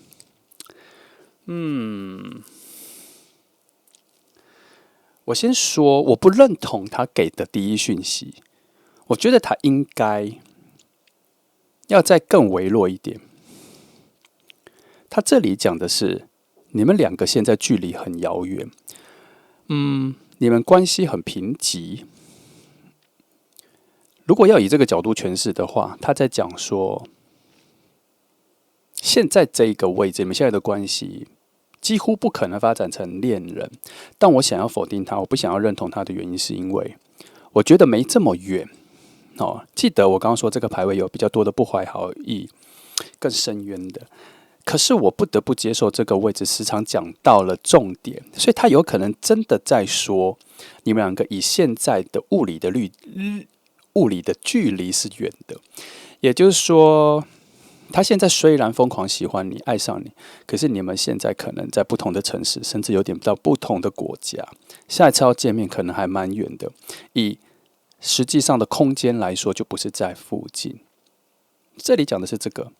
我先说，我不认同他给的第一讯息，我觉得他应该要再更微弱一点。他这里讲的是，你们两个现在距离很遥远，你们关系很贫瘠。如果要以这个角度诠释的话，他在讲说，现在这一个位置，你们现在的关系几乎不可能发展成恋人。但我想要否定他，我不想要认同他的原因，是因为我觉得没这么远。记得我刚刚说这个牌位有比较多的不怀好意，更深渊的。可是我不得不接受这个位置时常讲到了重点，所以他有可能真的在说，你们两个以现在的物理的距离是远的，也就是说，他现在虽然疯狂喜欢你、爱上你，可是你们现在可能在不同的城市，甚至有点到不同的国家，下一次要见面可能还蛮远的。以实际上的空间来说，就不是在附近。这里讲的是这个。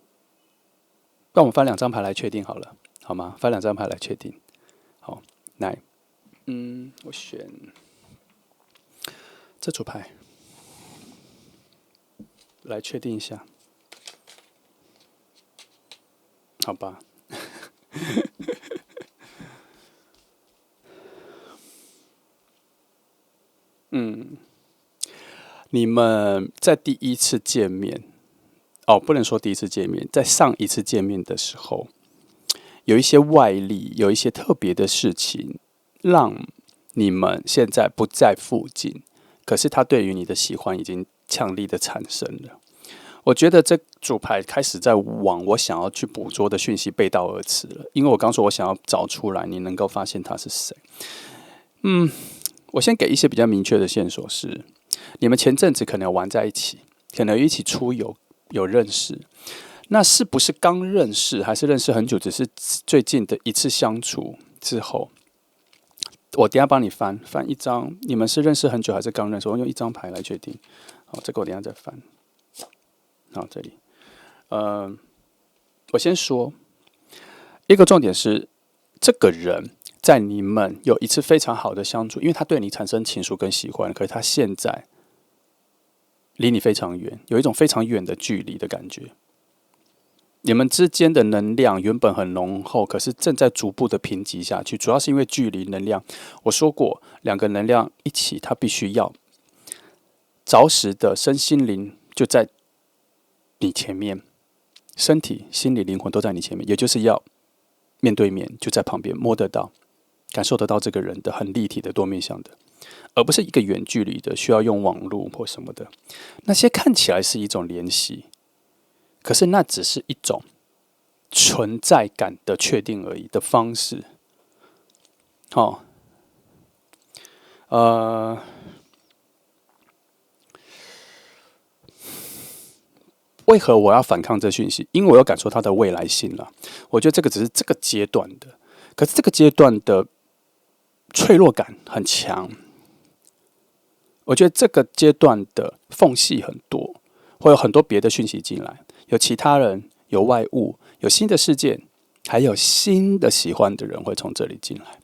让我们翻2张牌来确定好了，好吗？翻2张牌来确定。好，来，我选这组牌来确定一下，好吧？你们在第一次见面。不能说第一次见面，在上一次见面的时候，有一些外力，有一些特别的事情，让你们现在不在附近。可是他对于你的喜欢已经强力的产生了。我觉得这组牌开始在往我想要去捕捉的讯息背道而驰了，因为我刚说我想要找出来，你能够发现他是谁。我先给一些比较明确的线索是，你们前阵子可能有玩在一起，可能有一起出游。有认识，那是不是刚认识，还是认识很久？只是最近的一次相处之后，我等一下帮你翻一张，你们是认识很久还是刚认识？我用1张牌来决定。好，这个我等一下再翻。好，这里，我先说一个重点是，这个人在你们有一次非常好的相处，因为他对你产生情愫跟喜欢，可是他现在离你非常远，有一种非常远的距离的感觉。你们之间的能量原本很浓厚，可是正在逐步的贫瘠下去，主要是因为距离能量。我说过，两个能量一起，它必须要着实的身心灵就在你前面，身体、心理、灵魂都在你前面，也就是要面对面，就在旁边，摸得到、感受得到这个人的很立体的多面向的。而不是一个远距离的，需要用网络或什么的，那些看起来是一种联系，可是那只是一种存在感的确定而已的方式。为何我要反抗这讯息？因为我要感受它的未来性了。我觉得这个只是这个阶段的，可是这个阶段的脆弱感很强。我觉得这个阶段的缝隙很多，会有很多别的讯息进来，有其他人，有外物，有新的事件，还有新的喜欢的人会从这里进来。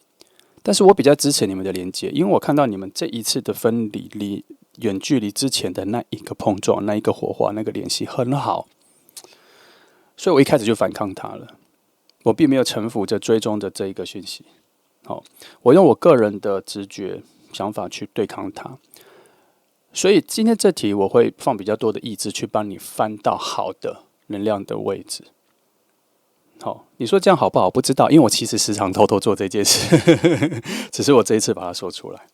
但是我比较支持你们的连接，因为我看到你们这一次的分离，离远距离之前的那一个碰撞，那一个火花，那个联系很好，所以我一开始就反抗它了。我并没有臣服着追踪着这一个讯息，我用我个人的直觉想法去对抗它。所以今天这题我会放比较多的意志去帮你翻到好的能量的位置。好，你说这样好不好？不知道，因为我其实时常偷偷做这件事，只是我这一次把它说出来。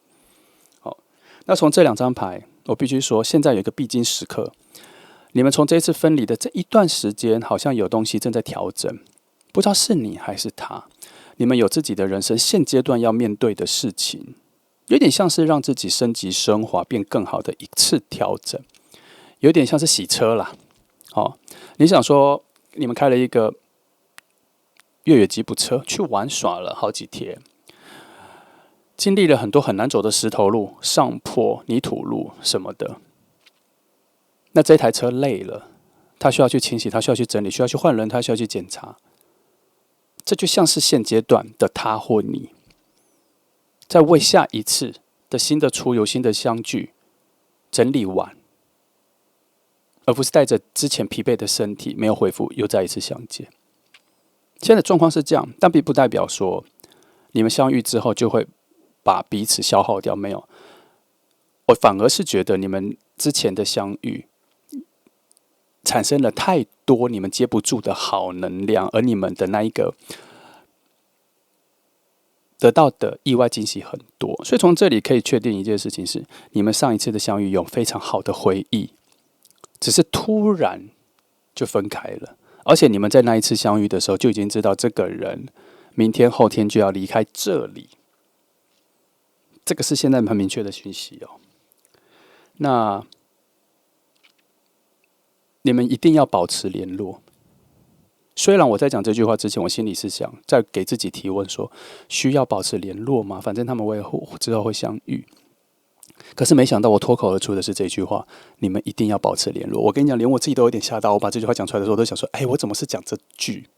好，那从这2张牌，我必须说，现在有一个必经时刻，你们从这一次分离的这一段时间，好像有东西正在调整，不知道是你还是他。你们有自己的人生，现阶段要面对的事情。有点像是让自己升级升华变更好的一次调整，有点像是洗车啦。你想说你们开了一个越野吉普车去玩耍了好几天，经历了很多很难走的石头路、上坡、泥土路什么的。那这台车累了，它需要去清洗，它需要去整理，需要去换轮胎，需要去检查。这就像是现阶段的他或你，在为下一次的新的出游、新的相聚整理完，而不是带着之前疲惫的身体没有恢复，又再一次相见。现在的状况是这样，但并不代表说你们相遇之后就会把彼此消耗掉，没有。我反而是觉得你们之前的相遇产生了太多你们接不住的好能量，而你们的那一个得到的意外惊喜很多，所以从这里可以确定一件事情是，你们上一次的相遇有非常好的回忆，只是突然就分开了，而且你们在那一次相遇的时候就已经知道这个人明天后天就要离开这里，这个是现在很明确的讯息哦。那你们一定要保持联络。虽然我在讲这句话之前，我心里是想在给自己提问说，需要保持联络吗？反正他们我也之后会相遇。可是没想到我脱口而出的是这句话：你们一定要保持联络。我跟你讲，连我自己都有点吓到。我把这句话讲出来的时候，我都想说：哎，我怎么是讲这句？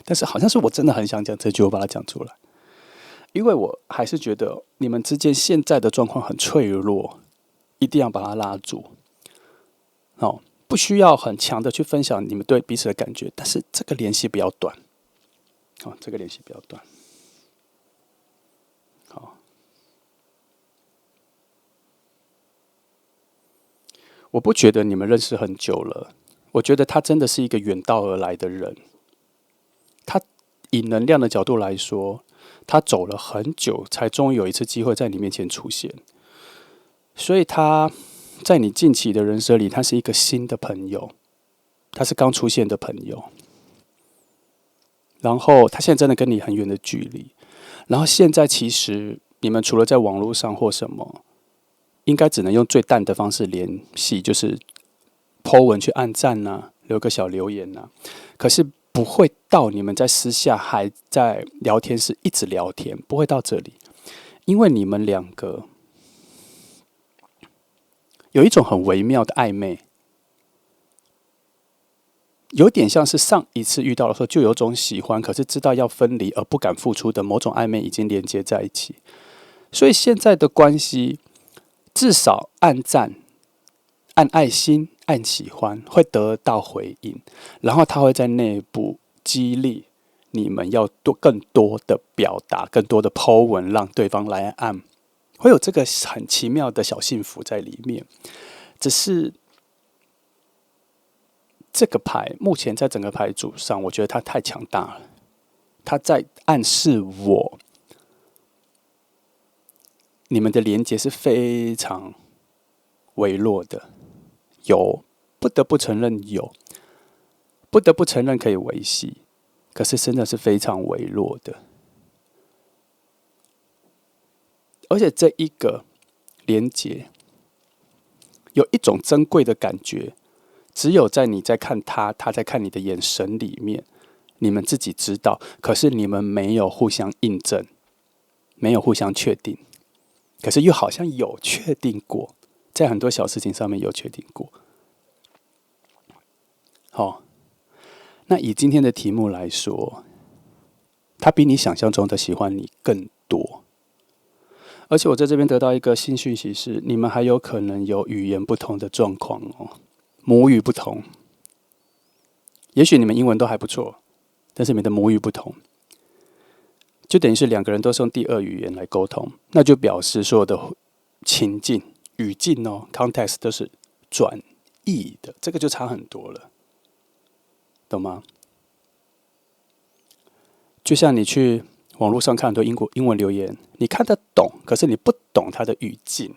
但是好像是我真的很想讲这句，我把它讲出来，因为我还是觉得你们之间现在的状况很脆弱，一定要把它拉住。好。不需要很强的去分享你们对彼此的感觉，但是这个联系不要断。好，这个联系不要断。好，我不觉得你们认识很久了，我觉得他真的是一个远道而来的人。他以能量的角度来说，他走了很久，才终于有一次机会在你面前出现，所以他在你近期的人生里，他是一个新的朋友，他是刚出现的朋友，然后他现在真的跟你很远的距离，然后现在其实你们除了在网络上或什么，应该只能用最淡的方式联系，就是 po 文去按赞啊，留个小留言啊，可是不会到你们在私下还在聊天室一直聊天，不会到这里，因为你们两个有一种很微妙的暧昧，有点像是上一次遇到的时候就有种喜欢，可是知道要分离而不敢付出的某种暧昧已经连接在一起。所以现在的关系，至少按赞、按爱心、按喜欢会得到回应，然后他会在内部激励你们要更多的表达、更多的 po 文，让对方来按。会有这个很奇妙的小幸福在里面，只是这个牌目前在整个牌组上，我觉得它太强大了，它在暗示我，你们的连接是非常微弱的，有不得不承认有，不得不承认可以维系，可是真的是非常微弱的。而且这一个连结有一种珍贵的感觉，只有在你在看他，他在看你的眼神里面，你们自己知道，可是你们没有互相印证，没有互相确定，可是又好像有确定过，在很多小事情上面有确定过。好，那以今天的题目来说，他比你想象中的喜欢你更多。而且我在这边得到一个新讯息是，你们还有可能有语言不同的状况哦，母语不同。也许你们英文都还不错，但是你们的母语不同，就等于是两个人都是用第二语言来沟通，那就表示所有的情境、语境哦 ，context 都是转译的，这个就差很多了，懂吗？就像你去网络上看很多英文留言，你看得懂，可是你不懂它的语境。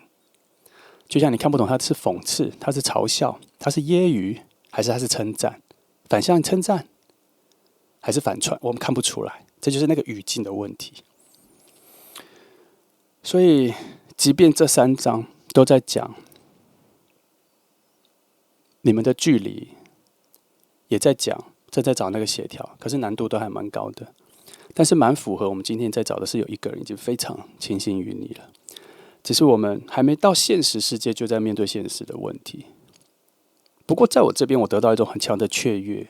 就像你看不懂它是讽刺，它是嘲笑，它是揶揄，还是它是称赞？反向称赞，还是反串？我们看不出来，这就是那个语境的问题。所以，即便这3章都在讲你们的距离，也在讲正在找那个协调，可是难度都还蛮高的。但是蛮符合我们今天在找的是有一个人已经非常倾心于你了，只是我们还没到现实世界就在面对现实的问题。不过在我这边，我得到一种很强的雀跃，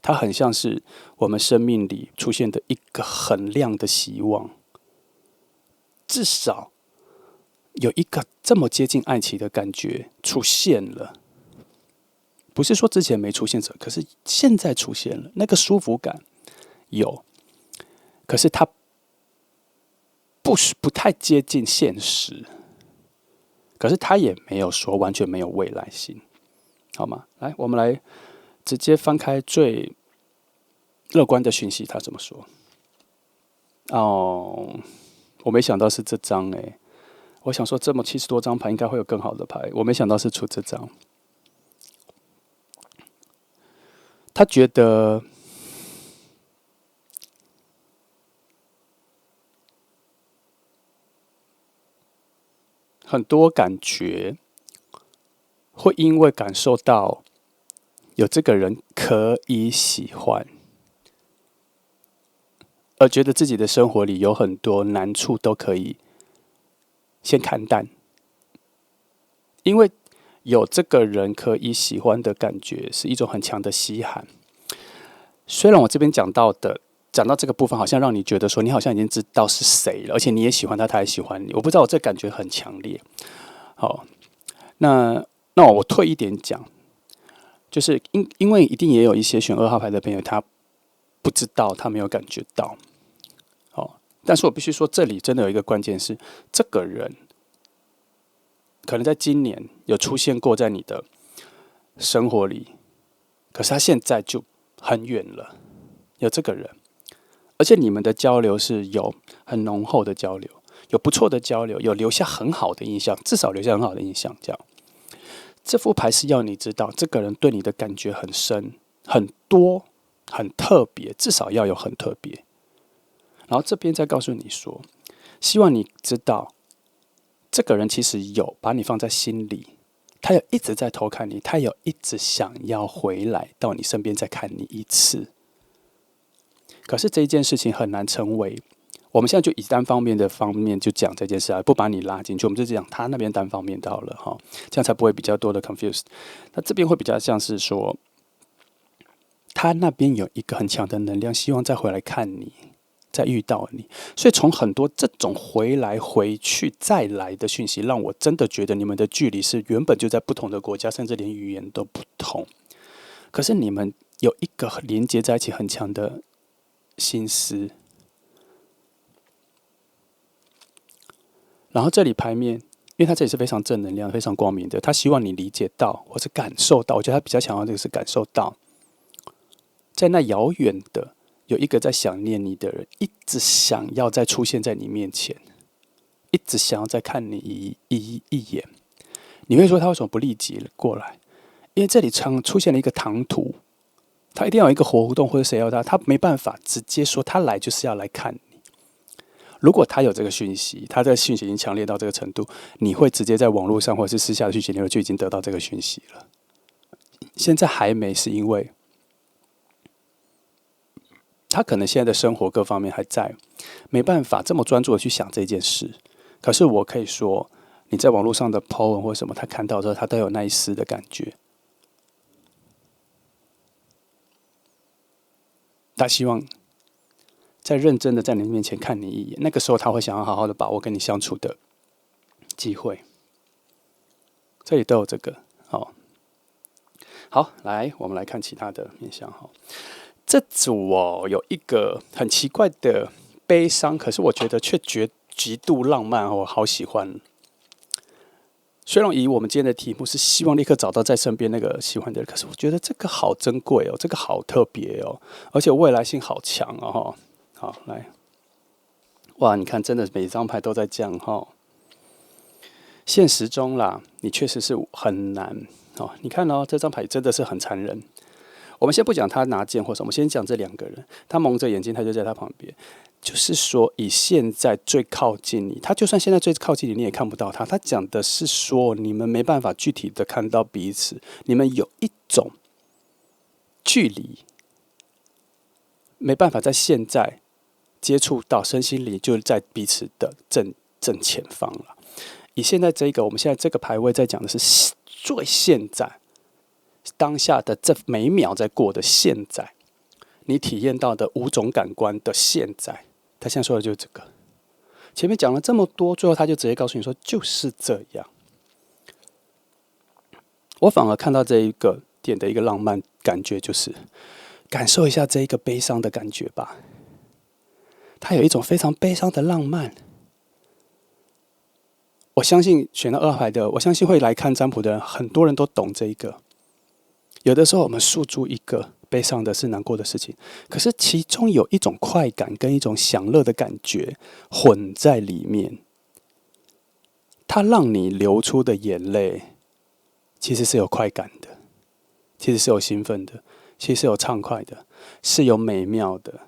它很像是我们生命里出现的一个很亮的希望，至少有一个这么接近爱情的感觉出现了。不是说之前没出现者，可是现在出现了，那个舒服感有，可是它不太接近现实，可是它也没有说完全没有未来性，好吗？来，我们来直接翻开最乐观的讯息，他怎么说？哦，我没想到是这张诶，我想说这么70多张牌应该会有更好的牌，我没想到是出这张。他觉得很多感觉会因为感受到有这个人可以喜欢，而觉得自己的生活里有很多难处都可以先看淡，因为有这个人可以喜欢的感觉是一种很强的稀罕。虽然我这边讲到这个部分，好像让你觉得说你好像已经知道是谁了，而且你也喜欢他，他也喜欢你。我不知道我这感觉很强烈。好，那我退一点讲，就是因为一定也有一些选2号牌的朋友，他不知道，他没有感觉到。好，但是我必须说，这里真的有一个关键是，这个人可能在今年有出现过在你的生活里，可是他现在就很远了。有这个人。而且你们的交流是有很浓厚的交流，有不错的交流，有留下很好的印象，至少留下很好的印象。这样，这副牌是要你知道，这个人对你的感觉很深、很多、很特别，至少要有很特别。然后这边再告诉你说，希望你知道，这个人其实有把你放在心里，他有一直在偷看你，他有一直想要回来到你身边再看你一次。可是这一件事情很难成为，我们现在就以单方面的方面就讲这件事啊，不把你拉进去，我们就讲他那边单方面到了哈，这样才不会比较多的 confused。那这边会比较像是说，他那边有一个很强的能量，希望再回来看你，再遇到你。所以从很多这种回来、回去、再来的讯息，让我真的觉得你们的距离是原本就在不同的国家，甚至连语言都不同。可是你们有一个连接在一起很强的心思，然后这里牌面，因为他这里是非常正能量、非常光明的，他希望你理解到或是感受到。我觉得他比较强调这个是感受到，在那遥远的有一个在想念你的人，一直想要再出现在你面前，一直想要再看你一眼。你会说他为什么不立即过来？因为这里出现了一个唐突。他一定要有一个活动，或者谁要他没办法直接说他来就是要来看你。如果他有这个讯息，他这个讯息已经强烈到这个程度，你会直接在网络上或者是私下的讯息里面就已经得到这个讯息了。现在还没，是因为他可能现在的生活各方面还在，没办法这么专注的去想这件事。可是我可以说，你在网络上的 po 文或什么，他看到之后，他都有那一丝的感觉。他希望再认真的在你面前看你一眼，那个时候他会想要好好的把握跟你相处的机会。这里都有这个，好，来，我们来看其他的面向。这组有一个很奇怪的悲伤，可是我觉得却极度浪漫，我好喜欢。虽然以我们今天的题目是希望立刻找到在身边那个喜欢的人，可是我觉得这个好珍贵哦，这个好特别哦，而且未来性好强哦。好，来，哇，你看，真的每一张牌都在讲哈。现实中啦，你确实是很难哦。你看哦，这张牌真的是很残忍。我们先不讲他拿剑或什么，我们先讲这两个人。他蒙着眼睛，他就在他旁边。就是说，以现在最靠近你，他就算现在最靠近你，你也看不到他。他讲的是说，你们没办法具体的看到彼此，你们有一种距离，没办法在现在接触到身心灵，就在彼此的正前方了。以现在我们现在这个排位在讲的是最现在当下的这每秒在过的现在，你体验到的5种感官的现在，他现在说的就是这个。前面讲了这么多，最后他就直接告诉你说就是这样。我反而看到这一个点的一个浪漫感觉，就是感受一下这一个悲伤的感觉吧。它有一种非常悲伤的浪漫。我相信选到2号牌的，我相信会来看占卜的人，很多人都懂这一个。有的时候我们诉诸一个悲伤的是难过的事情，可是其中有一种快感跟一种享乐的感觉混在里面，它让你流出的眼泪其实是有快感的，其实是有兴奋的，其实是有畅快的，是有美妙的。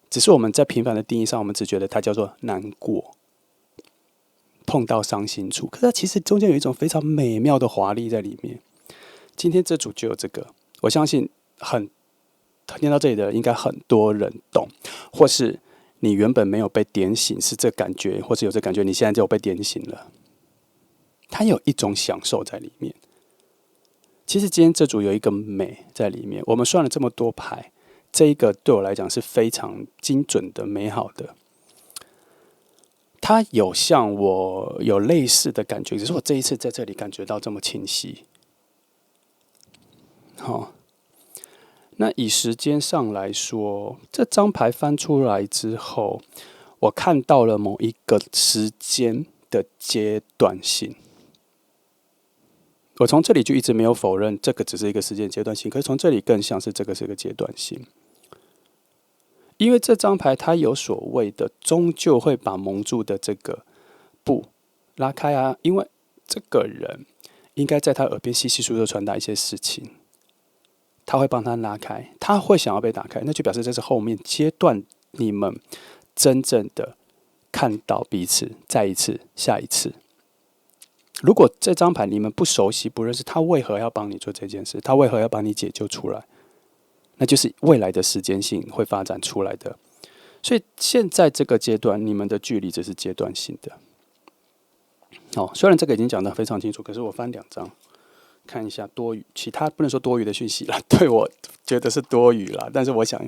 只是我们在平凡的定义上，我们只觉得它叫做难过，碰到伤心处。可是它其实中间有一种非常美妙的华丽在里面。今天这组就有这个，我相信听到这里的应该很多人懂，或是你原本没有被点醒，是这感觉，或是有这感觉，你现在就被点醒了。它有一种享受在里面。其实今天这组有一个美在里面。我们算了这么多牌，这一个对我来讲是非常精准的、美好的。它有像我有类似的感觉，只是我这一次在这里感觉到这么清晰。好，那以时间上来说，这张牌翻出来之后，我看到了某一个时间的阶段性。我从这里就一直没有否认这个只是一个时间阶段性，可是从这里更像是这个是一个阶段性。因为这张牌它有所谓的，终究会把蒙住的这个布拉开啊，因为这个人应该在他耳边稀稀疏疏传达一些事情，他会帮他拉开，他会想要被打开，那就表示这是后面阶段你们真正的看到彼此，再一次，下一次。如果这张牌你们不熟悉、不认识，他为何要帮你做这件事？他为何要帮你解救出来？那就是未来的时间性会发展出来的。所以现在这个阶段，你们的距离只是阶段性的。虽然这个已经讲得非常清楚，可是我翻2张看一下多余，其他不能说多余的讯息啦，对我觉得是多余啦。但是我想，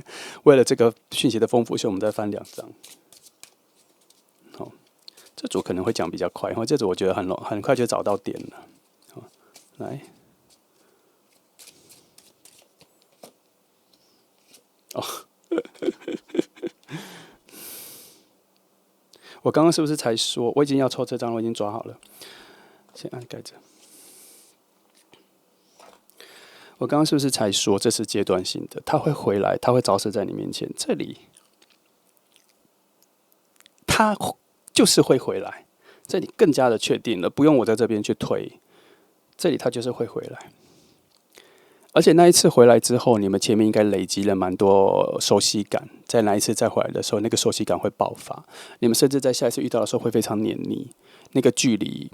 为了这个讯息的丰富性，我们再翻2张。这组可能会讲比较快，因为这组我觉得很快就找到点了。来，我刚刚是不是才说我已经要抽这张，我已经抓好了，先按盖着。我刚刚是不是才说这是阶段性的？它会回来，它会照射在你面前。这里，它就是会回来，这里更加的确定了，不用我在这边去推，这里它就是会回来。而且那一次回来之后，你们前面应该累积了蛮多熟悉感，在那一次再回来的时候，那个熟悉感会爆发。你们甚至在下一次遇到的时候会非常黏腻，那个距离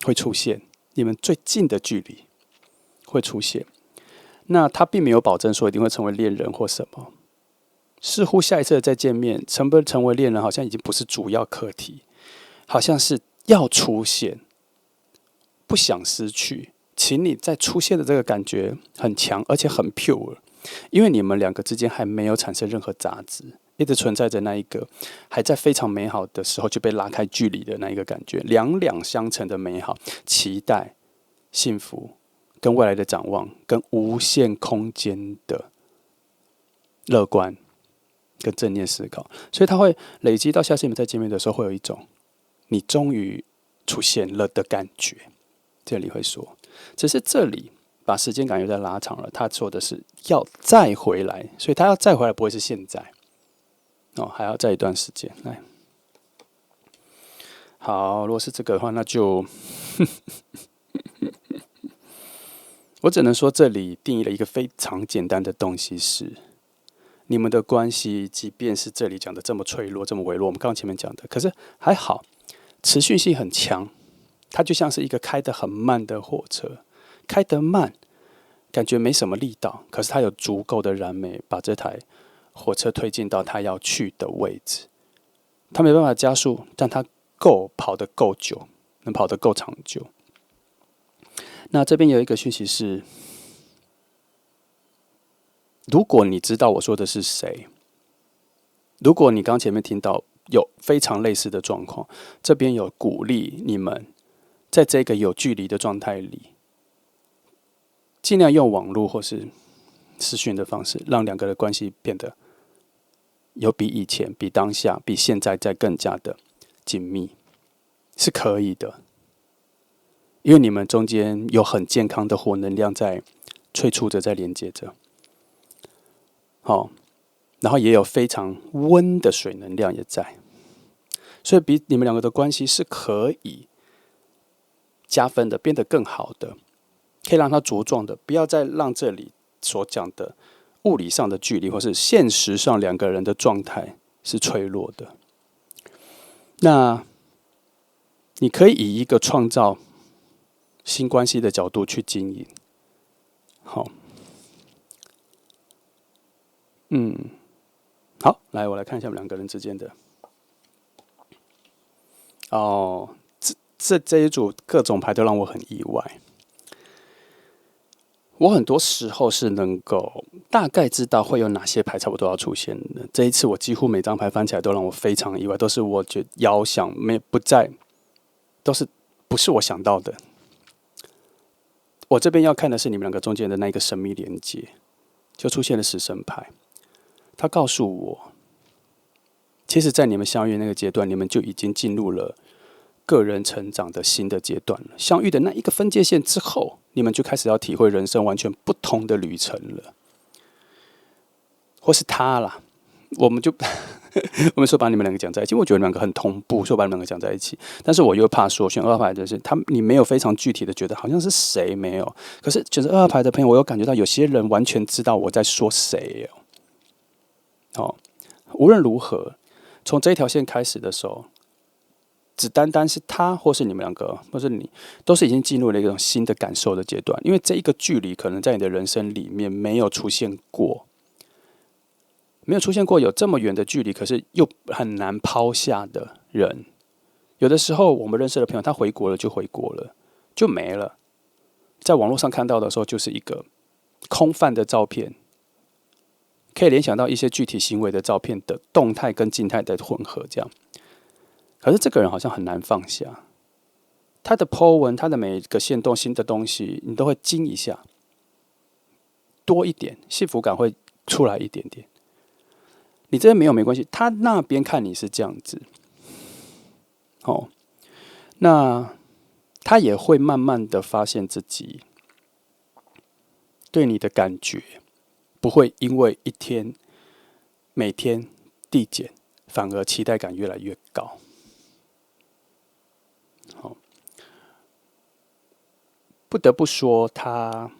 会出现，你们最近的距离会出现。那他并没有保证说一定会成为恋人或什么，似乎下一次的再见面，成不成为恋人好像已经不是主要课题，好像是要出现，不想失去。请你在出现的这个感觉很强，而且很 pure， 因为你们2个之间还没有产生任何杂质，一直存在着那一个还在非常美好的时候就被拉开距离的那一个感觉，两相成的美好、期待、幸福，跟未来的展望，跟无限空间的乐观跟正念思考，所以它会累积到下次你们再见面的时候，会有一种你终于出现了的感觉。这里会说，只是这里把时间感又在拉长了。他说的是要再回来，所以他要再回来不会是现在还要再一段时间。来，好，如果是这个的话，那就我只能说，这里定义了一个非常简单的东西是。你们的关系，即便是这里讲的这么脆弱、这么微弱，我们刚刚前面讲的，可是还好，持续性很强。它就像是一个开得很慢的火车，开得慢，感觉没什么力道，可是他有足够的燃煤把这台火车推进到他要去的位置。他没办法加速，但他跑得够久，能跑得够长久。那这边有一个讯息是，如果你知道我说的是谁，如果你刚前面听到有非常类似的状况，这边有鼓励你们在这个有距离的状态里，尽量用网络或是视讯的方式，让两个人的关系变得有比以前、比当下、比现在再更加的紧密，是可以的。因为你们中间有很健康的火能量在催促着，在连接着，好，然后也有非常温的水能量也在，所以比你们两个的关系是可以加分的，变得更好的，可以让它茁壮的，不要再让这里所讲的物理上的距离，或是现实上两个人的状态是脆弱的。那你可以以一个创造新关系的角度去经营。好，好，来，我来看一下我们两个人之间的。这一组各种牌都让我很意外。我很多时候是能够大概知道会有哪些牌差不多要出现的。这一次我几乎每张牌翻起来都让我非常意外，都是我觉得遥想不在，都是不是我想到的。我这边要看的是你们两个中间的那一个神秘连接，就出现了死神牌。他告诉我，其实在你们相遇那个阶段，你们就已经进入了个人成长的新的阶段了。相遇的那一个分界线之后，你们就开始要体会人生完全不同的旅程了。或是他啦，我们说把你们两个讲在一起，我觉得你们两个很同步，说把你们两个讲在一起。但是我又怕说选二号牌的是你没有非常具体的觉得好像是谁没有，可是选择二号牌的朋友，我有感觉到有些人完全知道我在说谁哦。无论如何，从这一条线开始的时候，只单单是他，或是你们两个，或是你，都是已经进入了一种新的感受的阶段。因为这一个距离可能在你的人生里面没有出现过。没有出现过有这么远的距离，可是又很难抛下的人。有的时候我们认识的朋友，他回国了就回国了，就没了。在网络上看到的时候，就是一个空泛的照片，可以联想到一些具体行为的照片的动态跟静态的混合，这样。可是这个人好像很难放下，他的 po 文，他的每一个限动新的东西，你都会惊一下，多一点，幸福感会出来一点点。你这边没有没关系，他那边看你是这样子，那他也会慢慢的发现自己对你的感觉不会因为每天递减，反而期待感越来越高。不得不说，他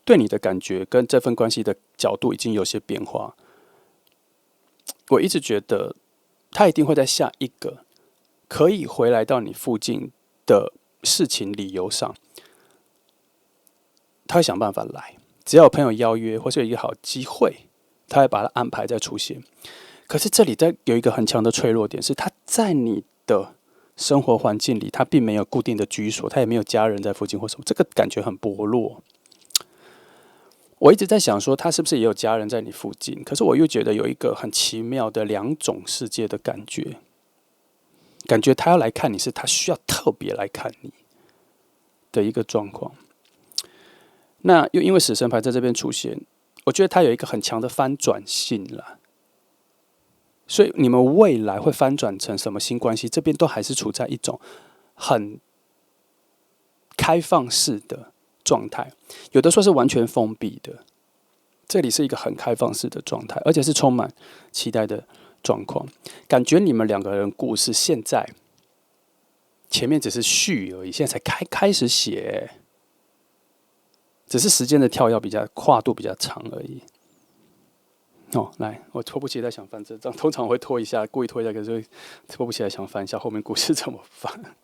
对你的感觉跟这份关系的角度已经有些变化。我一直觉得他一定会在下一个可以回来到你附近的事情理由上，他会想办法来。只要有朋友邀约或是有一个好机会，他会把它安排再出现。可是这里在有一个很强的脆弱点，是他在你的生活环境里，他并没有固定的居所，他也没有家人在附近或什么，这个感觉很薄弱。我一直在想说，他是不是也有家人在你附近？可是我又觉得有一个很奇妙的两种世界的感觉，感觉他要来看你是他需要特别来看你的一个状况。那又因为死神牌在这边出现，我觉得他有一个很强的翻转性啦。所以你们未来会翻转成什么新关系，这边都还是处在一种很开放式的状态，有的说是完全封闭的，这里是一个很开放式的状态，而且是充满期待的状况。感觉你们两个人故事现在前面只是序而已，现在才开始写，只是时间的跳跃跨度比较长而已。来，我迫不及待想翻这张，通常我会拖一下，故意拖一下，可是迫不及待想翻一下后面故事怎么翻。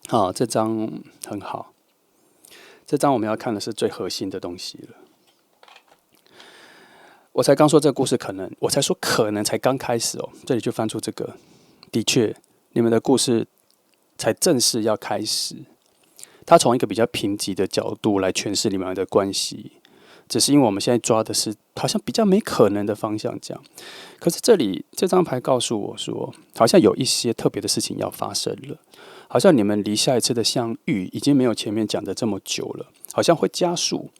好，这张很好。这张我们要看的是最核心的东西了。我才刚说这个故事可能，我才说可能才刚开始哦，这里就翻出这个，的确，你们的故事才正式要开始。他从一个比较贫瘠的角度来诠释你们的关系，只是因为我们现在抓的是好像比较没可能的方向讲。可是这里这张牌告诉我说，好像有一些特别的事情要发生了，好像你们离下一次的相遇已经没有前面讲的这么久了，好像会加速。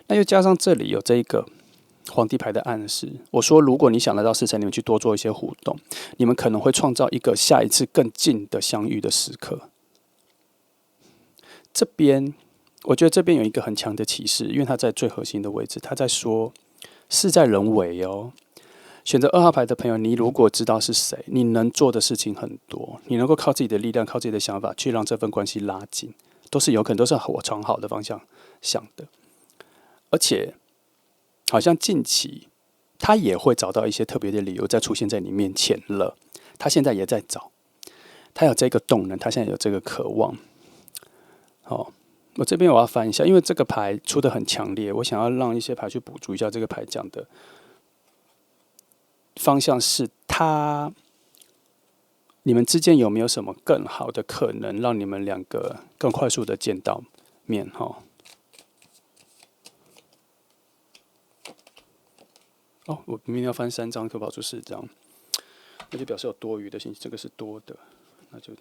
那又加上这里有这一个皇帝牌的暗示，我说如果你想得到事成，你们去多做一些互动，你们可能会创造一个下一次更近的相遇的时刻。这边我觉得这边有一个很强的启示，因为它在最核心的位置，他在说事在人为哦。选择2号牌的朋友，你如果知道是谁，你能做的事情很多，你能够靠自己的力量，靠自己的想法去让这份关系拉近，都是有可能都是我朝好的方向想的。而且好像近期他也会找到一些特别的理由再出现在你面前了。他现在也在找，他有这个动能，他现在有这个渴望。好，我这边我要翻一下，因为这个牌出的很强烈，我想要让一些牌去补足一下这个牌讲的方向是你们之间有没有什么更好的可能，让你们两个更快速的见到面？哈。哦，我明明要翻3张，可跑出4张，那就表示有多余的信息，这个是多的，那就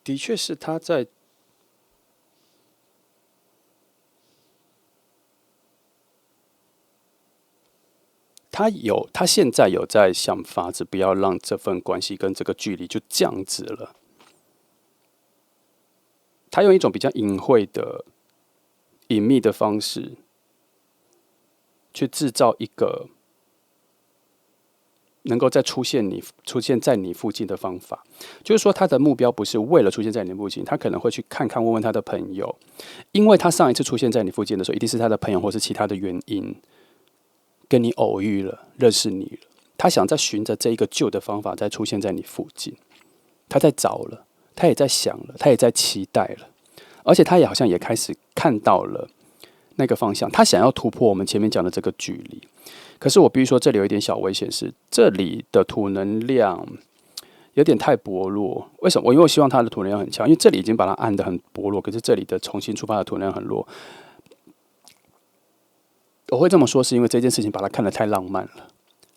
的确是他在他现在有在想法子，不要让这份关系跟这个距离就这样子了。他用一种比较隐晦的、隐秘的方式，去制造一个能够再出现在你附近的方法。就是说，他的目标不是为了出现在你附近，他可能会去看看、问问他的朋友，因为他上一次出现在你附近的时候，一定是他的朋友或是其他的原因跟你偶遇了、认识你了。他想再循着这一个旧的方法再出现在你附近，他在找了，他也在想了，他也在期待了，而且他也好像也开始看到了那个方向，他想要突破我们前面讲的这个距离。可是我必须说，这里有一点小危险是，这里的土能量有点太薄弱。为什么？因为我希望它的土能量很强，因为这里已经把它按得很薄弱，可是这里的重新出发的土能量很弱。我会这么说，是因为这件事情把它看得太浪漫了。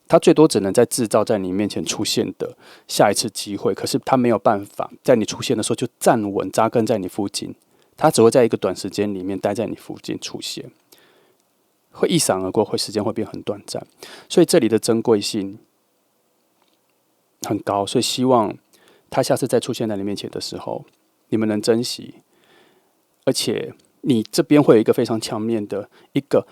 它最多只能在制造在你面前出现的下一次机会，可是它没有办法在你出现的时候就站稳扎根在你附近，它只会在一个短时间里面待在你附近出现。会一闪而过，时间会变很短暂，所以这里的珍贵性很高，所以希望他下次再出现在你面前的时候，你们能珍惜，而且你这边会有一个非常强面的一个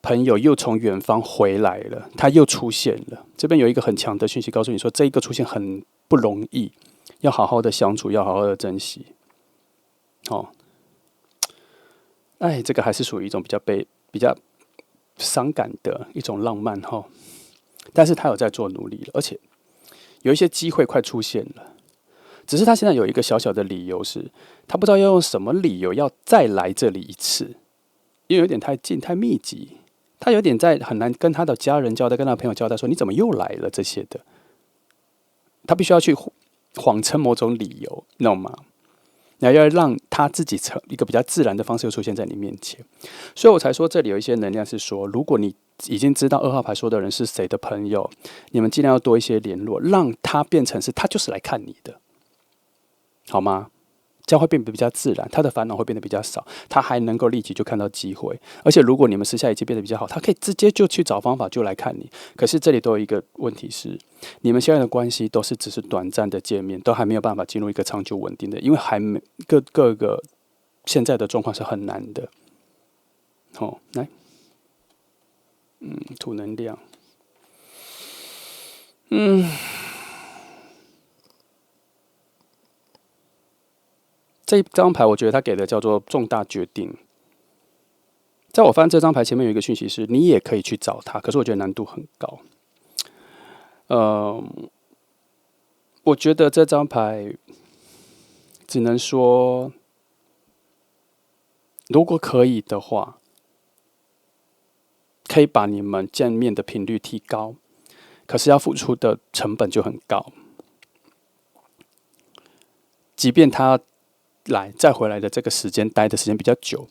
朋友又从远方回来了，他又出现了，这边有一个很强的讯息告诉你说，这一个出现很不容易，要好好的相处，要好好的珍惜。哦，哎，这个还是属于一种比较伤感的一种浪漫哈，但是他有在做努力了，而且有一些机会快出现了，只是他现在有一个小小的理由是，他不知道要用什么理由要再来这里一次，因为有点太近太密集，他有点很难跟他的家人交代，跟他的朋友交代说你怎么又来了这些的，他必须要去谎称某种理由，你懂吗？然后要让他自己成一个比较自然的方式出现在你面前，所以我才说这里有一些能量是说，如果你已经知道2号牌说的人是谁的朋友，你们尽量要多一些联络，让他变成是他就是来看你的，好吗？这样会变得比较自然，他的烦恼会变得比较少，他还能够立即就看到机会。而且如果你们私下已经变得比较好，他可以直接就去找方法就来看你。可是这里都有一个问题是，你们现在的关系都是只是短暂的见面，都还没有办法进入一个长久稳定的，因为还没各个现在的状况是很难的。好，来，土能量，这张牌我觉得他给的叫做重大决定。在我翻这张牌前面有一个讯息是，你也可以去找他，可是我觉得难度很高。我觉得这张牌只能说，如果可以的话，可以把你们见面的频率提高，可是要付出的成本就很高。即便他再回来的这个时间待的时间比较久，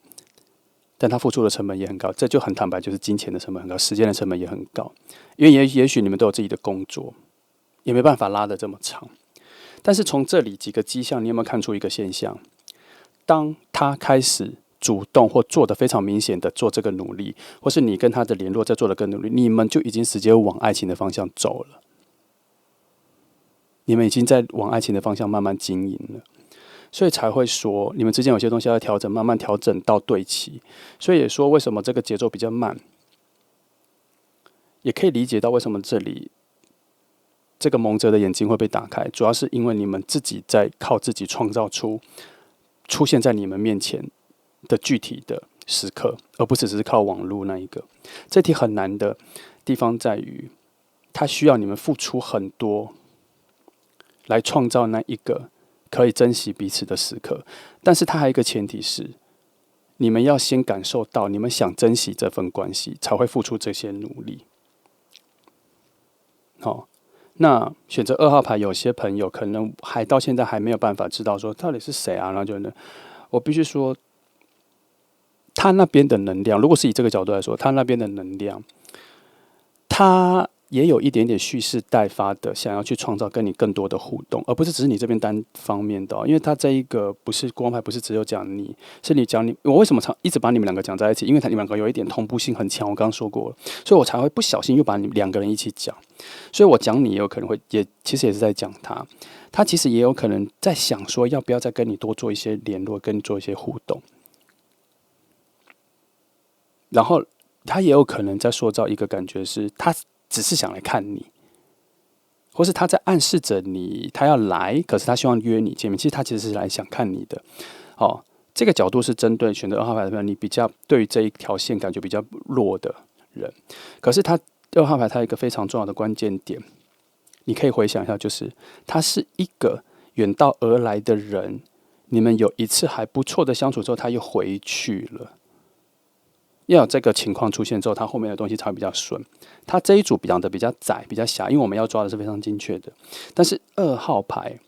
但他付出的成本也很高，这就很坦白，就是金钱的成本很高，时间的成本也很高。因为也许你们都有自己的工作，也没办法拉得这么长。但是从这里几个迹象，你有没有看出一个现象？当他开始主动或做得非常明显的做这个努力，或是你跟他的联络在做得更努力，你们就已经直接往爱情的方向走了。你们已经在往爱情的方向慢慢经营了。所以才会说，你们之间有些东西要调整，慢慢调整到对齐。所以也说，为什么这个节奏比较慢，也可以理解到为什么这里这个蒙着的眼睛会被打开，主要是因为你们自己在靠自己创造出现在你们面前的具体的时刻，而不是只是靠网络那一个。这题很难的地方在于，它需要你们付出很多，来创造那一个可以珍惜彼此的时刻，但是它还有一个前提是，你们要先感受到你们想珍惜这份关系，才会付出这些努力。好，那选择2号牌，有些朋友可能到现在还没有办法知道说到底是谁啊，然后就呢，我必须说，他那边的能量，如果是以这个角度来说，他那边的能量，他也有一点点蓄势待发的，想要去创造跟你更多的互动，而不是只是你这边单方面的。因为他这一个不是光牌，不是只有讲你，是你讲你。我为什么一直把你们两个讲在一起？因为你们两个有一点同步性很强，我刚刚说过了，所以我才会不小心又把你们两个人一起讲。所以我讲你也有可能会其实也是在讲他，他其实也有可能在想说，要不要再跟你多做一些联络，跟你做一些互动，然后他也有可能在塑造一个感觉是他只是想来看你，或是他在暗示着你，他要来，可是他希望约你见面。其实他其实是来想看你的。哦，这个角度是针对选择2号牌的朋友，你比较对于这一条线感觉比较弱的人。可是他2号牌，他有一个非常重要的关键点，你可以回想一下，就是他是一个远道而来的人，你们有一次还不错的相处之后，他又回去了。要有这个情况出现之后，他后面的东西才会比较顺。他这一组讲的比较窄、比较狭，因为我们要抓的是非常精确的。但是2号牌，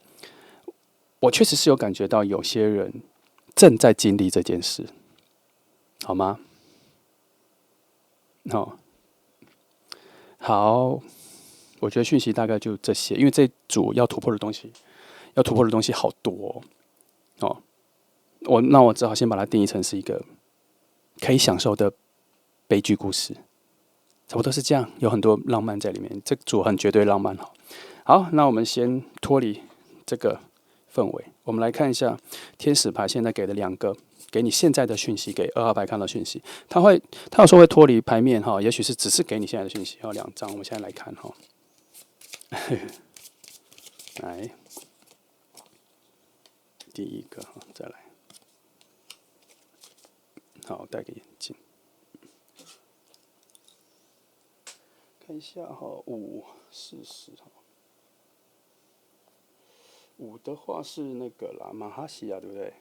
我确实是有感觉到有些人正在经历这件事，好吗？好，我觉得讯息大概就这些，因为这组要突破的东西好多哦。那我只好先把它定义成是一个可以享受的悲剧故事，差不多是这样，有很多浪漫在里面。这组很绝对浪漫。好，那我们先脱离这个氛围，我们来看一下天使牌现在给的2个，给你现在的讯息，给2号牌看到讯息，他有时候会脱离牌面哈，也许是只是给你现在的讯息。2张，我们现在来看哈，来第一个再来。好，戴个眼镜，看一下哈，5、40哈，5的话是那个啦，马哈西亚，对不对？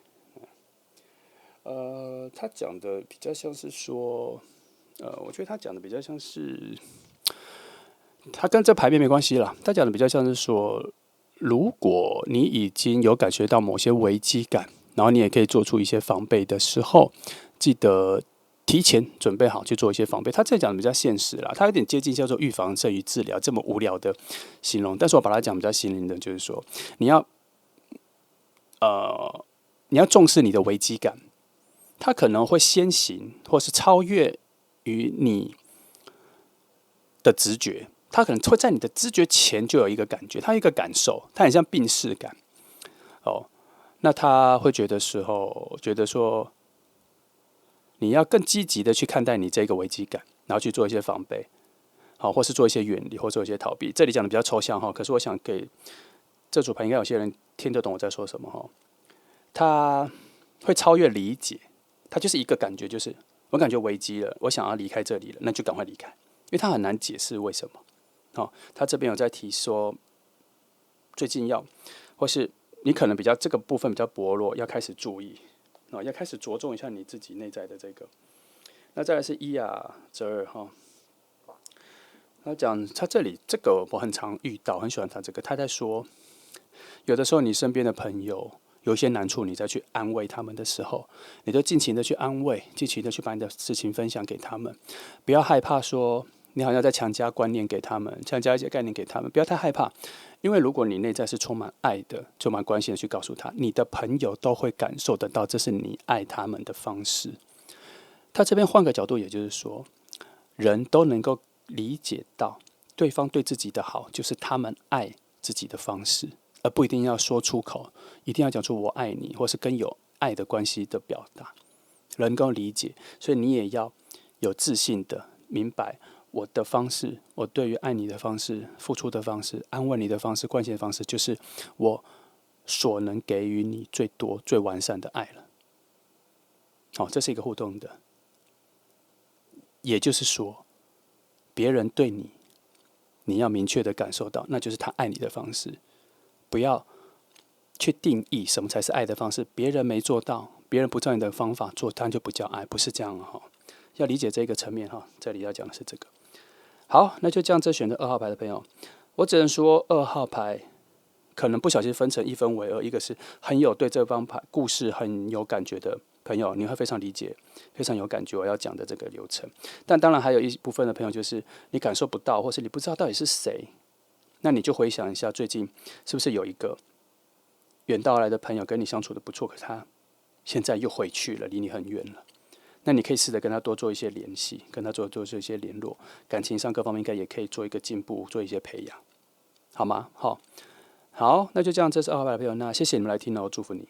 他讲的比较像是说，我觉得他讲的比较像是，他跟这牌面没关系啦，他讲的比较像是说，如果你已经有感觉到某些危机感，然后你也可以做出一些防备的时候，记得提前准备好去做一些防备。他这讲的比较现实啦，他有点接近叫做预防胜于治疗这么无聊的形容，但是我把它讲比较心灵的，就是说你要重视你的危机感，它可能会先行或是超越于你的直觉，它可能会在你的知觉前就有一个感觉，它有一个感受，它很像病识感。那他会觉得说，你要更积极的去看待你这个危机感，然后去做一些防备，好，或是做一些远离，或做一些逃避。这里讲的比较抽象哈，可是我想给这组牌应该有些人听得懂我在说什么哈。他会超越理解，他就是一个感觉，就是我感觉危机了，我想要离开这里了，那就赶快离开，因为他很难解释为什么。他这边有在提说，最近或是你可能比较这个部分比较薄弱，要开始注意，要开始着重一下你自己内在的这个。那再来是伊雅泽尔他讲他这里这个我很常遇到，很喜欢他这个。他在说，有的时候你身边的朋友有一些难处，你再去安慰他们的时候，你就尽情的去安慰，尽情的去把你的事情分享给他们，不要害怕说你好像在强加观念给他们，强加一些概念给他们，不要太害怕，因为如果你内在是充满爱的、充满关心的去告诉他，你的朋友都会感受得到，这是你爱他们的方式。他这边换个角度，也就是说，人都能够理解到对方对自己的好，就是他们爱自己的方式，而不一定要说出口，一定要讲出我爱你，或是跟有爱的关系的表达。人能够理解，所以你也要有自信的明白我的方式，我对于爱你的方式、付出的方式、安慰你的方式、关心的方式，就是我所能给予你最多、最完善的爱了。这是一个互动的。也就是说，别人对你，你要明确的感受到，那就是他爱你的方式。不要去定义什么才是爱的方式，别人没做到，别人不照你的方法做，他就不叫爱，不是这样要理解这个层面这里要讲的是这个。好，那就这样，这选择2号牌的朋友，我只能说2号牌可能不小心分成一分为二，一个是很有对这方牌故事很有感觉的朋友，你会非常理解、非常有感觉我要讲的这个流程。但当然还有一部分的朋友，就是你感受不到，或是你不知道到底是谁，那你就回想一下，最近是不是有一个远道而来的朋友跟你相处的不错，可是他现在又回去了，离你很远了。那你可以试着跟他多做一些联系，跟他做一些联络，感情上各方面应该也可以做一个进步，做一些培养，好吗？好，那就这样，这是2号牌的朋友，那谢谢你们来听哦，祝福你。